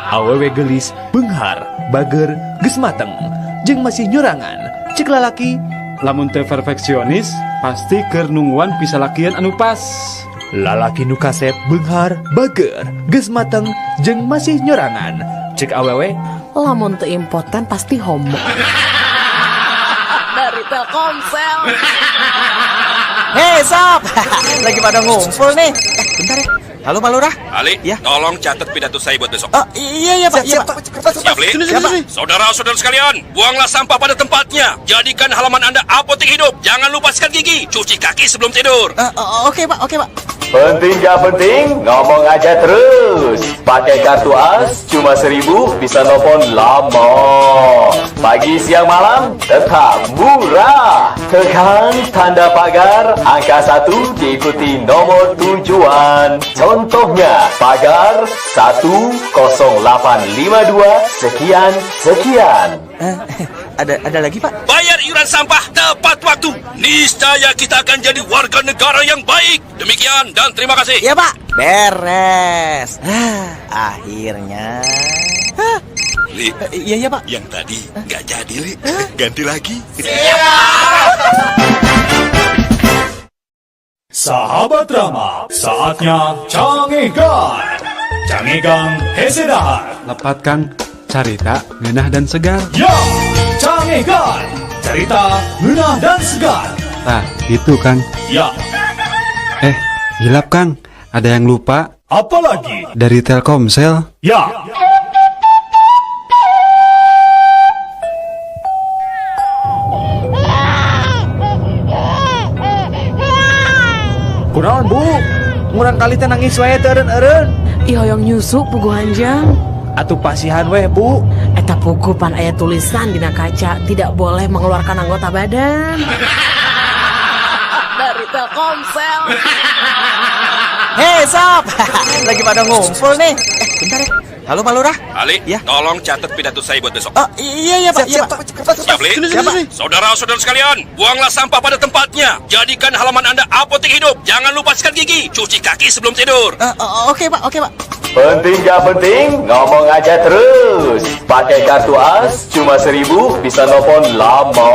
Awewe gelis, benghar, bager, geus mateng, jeung masih nyurangan. Cek lalaki, Lamun teu perfeksionis, pasti keur nungguan pisalakian anu pas. lalaki nu kasep, benghar, bager, geus mateng, jeung masih nyurangan. Cek awewe, Lamun teu impoten pasti homo. Dari Telkomsel. Hei sob, lagi pada ngumpul nih. Bentar ya. Halo Pak Lurah. Ali, Ya. tolong catat pidato saya buat besok. Iya Pak. Siap, Li? Saudara-saudara sekalian, buanglah sampah pada tempatnya. Jadikan halaman Anda apotek hidup. Jangan lupa sikat gigi, cuci kaki sebelum tidur. Oke Pak. Penting gak penting, ngomong aja terus. Pakai kartu AS cuma 1.000 bisa nelfon lama. Pagi siang malam tetap murah. Tekan tanda pagar angka 1 diikuti nomor tujuan. Contohnya pagar 10852 sekian. Ada lagi Pak? Bayar iuran sampah tepat waktu. Niscaya kita akan jadi warga negara yang baik. Demikian dan terima kasih. Iya Pak. Beres. Akhirnya. Li, Iya Pak. yang tadi nggak jadi, Li. Ganti lagi. sahabat Rama, saatnya cangegan. Cangegan hese dahar. Lepat Kang. Carita, ngeunah dan segar. Ya, cangegan. Cerita ngeunah dan segar. Nah, itu Kang. Ya, Hilap Kang. Ada yang lupa apalagi? dari Telkomsel. Ya, Kunaon Bu? Ngurang kali teh nangis wae teu eureun-eureun. Ih hoyong nyusu pugu hanjang. Atuh pasihan weh Bu. Eta pugu pan aya tulisan dina kaca tidak boleh mengeluarkan anggota badan. Dari Telkomsel. Hei sob, lagi pada ngumpul nih. Bentar ya. Halo Pak Lurah. Ali, Ya. tolong catat pidato saya buat besok. Oh iya Pak. Iya Pak. Siap, Li? Saudara-saudara sekalian, buanglah sampah pada tempatnya. Jadikan halaman Anda apotek hidup. Jangan lupa sikat gigi, cuci kaki sebelum tidur. Oke Pak. Penting gak penting, ngomong aja terus. Pakai kartu as, cuma 1.000 bisa nelfon lama.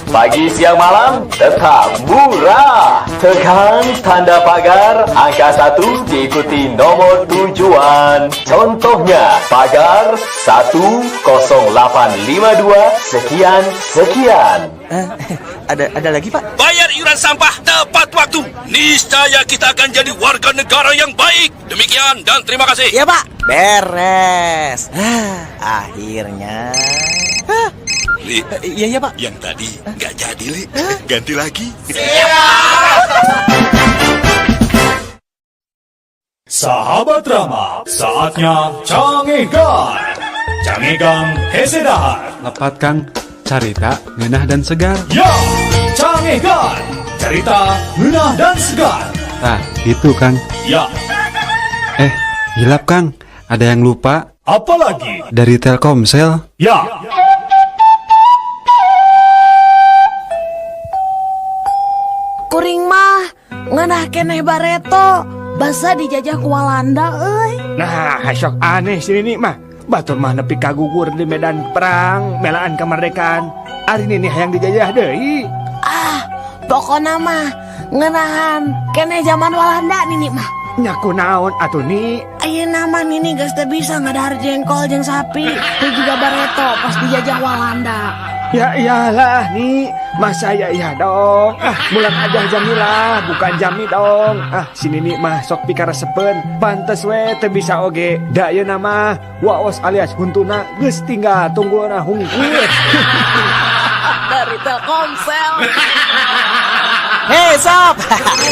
Pagi, siang, malam, tetap murah. Tekan tanda pagar, angka 1 diikuti nomor tujuan. Contohnya, pagar 10852 sekian. Ada lagi Pak? Bayar iuran sampah tepat waktu. Niscaya kita akan jadi warga negara yang baik. Demikian dan terima kasih. Iya Pak. Beres. Akhirnya. Li, Iya Pak. yang tadi nggak jadi, Li. Ganti lagi. Sahabat Rama, saatnya Cangegan. Cangegan Hesedahar. Lepat Kang, carita, ngeunah dan segar. Ya, Cangegan. Cerita ngeunah dan segar. Nah, itu Kang. Ya, Hilap Kang, ada yang lupa apalagi? dari Telkomsel. Ya, Kuring mah ngeunah keneh bareto basa dijajah ku Walanda euy. Nah, sok aneh sini nih mah. Batur mah nepi kagugur di medan perang, melaan kemerdekaan. Ari ini hayang dijajah deui. Pokona mah ngeunahan keneh zaman Walanda nini mah. Nyaku naon atuh ni? Ayeuna mah nini geus teu bisa ngadahar jengkol jeung sapi, teu juga bareto pas dijajah Walanda. Ya iyalah nih, masa ya dong. Mulan aja Jamilah, bukan Jami dong. Sini nih mah sok pikaresepen, pantes we teu bisa oge. Da ieu nama waos alias huntuna geus tinggal tunggulna hungkul. Dari Telkomsel. Hei sob.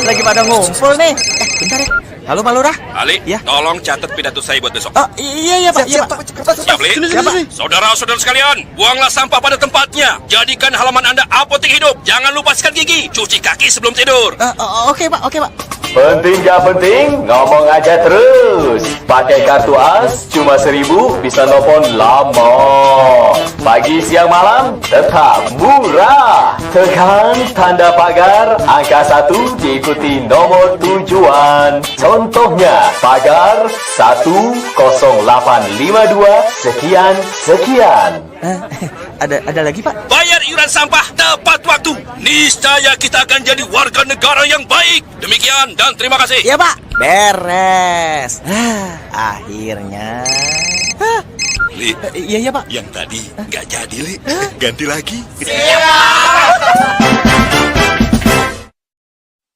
Lagi pada ngumpul nih. Bentar ya. Halo Pak Lurah. Ali, Ya. tolong catat pidato saya buat besok. Iya Pak. Siap, Li? Saudara-saudara sekalian, buanglah sampah pada tempatnya. Jadikan halaman Anda apotek hidup. Jangan lupa sikat gigi, cuci kaki sebelum tidur. Oke Pak. Penting gak penting, ngomong aja terus. Pakai kartu as, cuma 1.000 bisa nelfon lama. Pagi, siang, malam, tetap murah. Tekan tanda pagar, angka 1 diikuti nomor tujuan. Contohnya, pagar 10852 sekian. Ada lagi Pak? Bayar iuran sampah tepat waktu. Niscaya kita akan jadi warga negara yang baik. Demikian dan terima kasih. Iya Pak. Beres. Akhirnya. Li, Iya Pak. yang tadi nggak jadi, Li. Ganti lagi.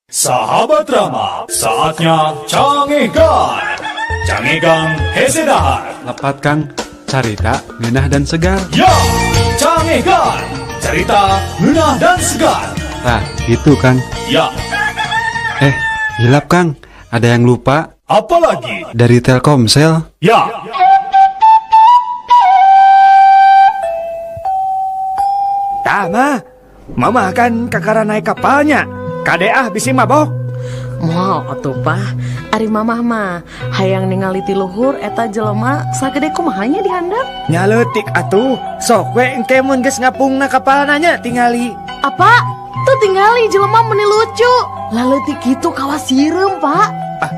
sahabat Rama, saatnya Cangegan. Cangegan Hesedahar. Lepat Kang, carita, ngeunah dan segar. Ya, Cangegan. Cerita ngeunah dan segar. Nah, itu Kang. Ya, Hilap Kang, ada yang lupa apalagi? dari Telkomsel. Ya, Tah mama kan kakara naik kapalnya. Kadeah bisi mabok. Moal atuh Pak, ari mamah mah hayang ningali ti luhur eta jelema sagede kumahanya dihandap. Nyaletik atuh, sok we engke mun geus ngapungna kapalna tingali. Apa? Tuh tinggali jelema meni lucu. Laleutik kitu kawas sireum Pak.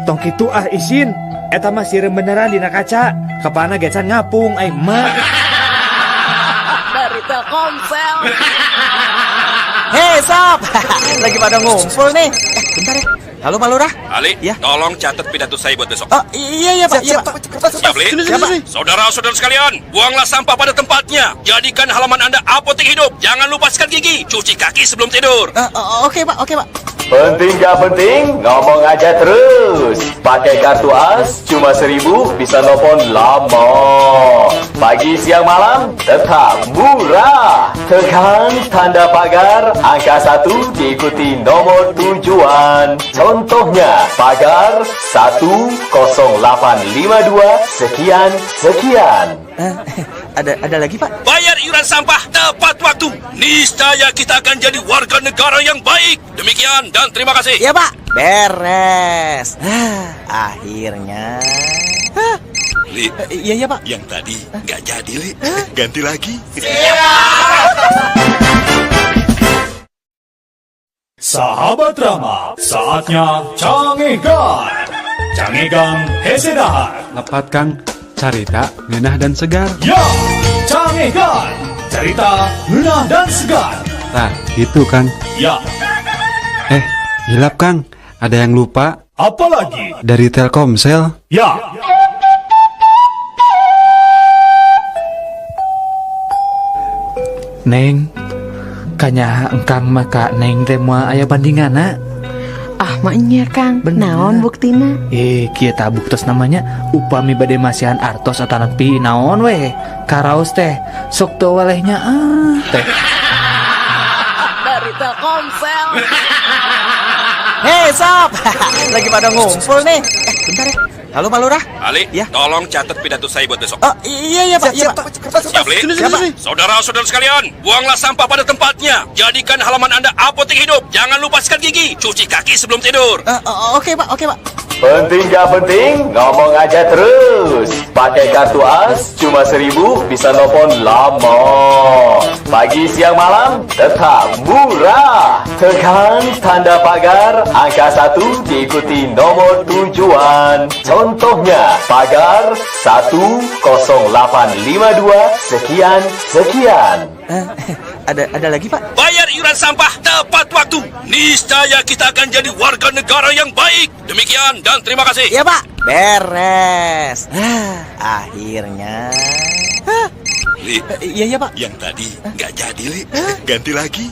Tong kitu isin. Eta mah sireum beneran dina kaca. Kapalna gecan ngapung ai mah. Dari Telkomsel. Hei sob. Lagi pada ngumpul nih. Bentar ya. Halo Pak Lurah. Ali, Ya. tolong catat pidato saya buat besok. Iya Pak. Siap, Li? Saudara-saudara sekalian, buanglah sampah pada tempatnya. Jadikan halaman Anda apotek hidup. Jangan lupa sikat gigi, cuci kaki sebelum tidur. Oke Pak. Penting gak penting, ngomong aja terus. Pakai kartu as, cuma 1.000 bisa nelfon lama. Pagi, siang, malam, tetap murah. Tekan tanda pagar, angka 1 diikuti nomor tujuan. Contohnya, pagar 10852 sekian. Ada lagi Pak? Bayar iuran sampah tepat waktu. Niscaya kita akan jadi warga negara yang baik. Demikian dan terima kasih. Iya Pak. Beres. Akhirnya. Li, Iya Pak. yang tadi nggak jadi, Li. Ganti lagi. Sahabat Rama, saatnya cangegan. Cangegan hese dahar. Lepat Kang, carita, ngeunah dan segar. Ya, cangegan. Cerita ngeunah dan segar. Nah, itu Kang. Ya, Hilap Kang, ada yang lupa apalagi? dari Telkomsel. Ya, Neng, kanya engkang maka Neng teh moal aya bandingana. Ah maknya Kang, naon buktina? Kieu tah buktos namanya upami bade masihan artos atau nepi naon weh. Karaos teh sok teu walehnya teh. Dari Telkomsel. Hei sob, lagi pada ngumpul nih. Bentar ya. Halo Pak Lurah. Ali, tolong catat pidato saya buat besok. Oh iya Pak, iya Pak. Siap, Li? Saudara-saudara sekalian, buanglah sampah pada tempatnya. Jadikan halaman Anda apotek hidup. Jangan lupa sikat gigi, cuci kaki sebelum tidur. Oke Pak. Penting gak penting, ngomong aja terus. Pakai kartu AS cuma 1.000 bisa nelfon lama. Pagi siang malam tetap murah. Tekan tanda pagar angka 1 diikuti nomor tujuan. Contohnya pagar 10852 sekian. Ada lagi Pak? Bayar iuran sampah tepat waktu. Niscaya kita akan jadi warga negara yang baik. Demikian dan terima kasih. Iya Pak. Beres. Akhirnya. Li, Iya Pak. yang tadi nggak jadi, Li. Ganti lagi.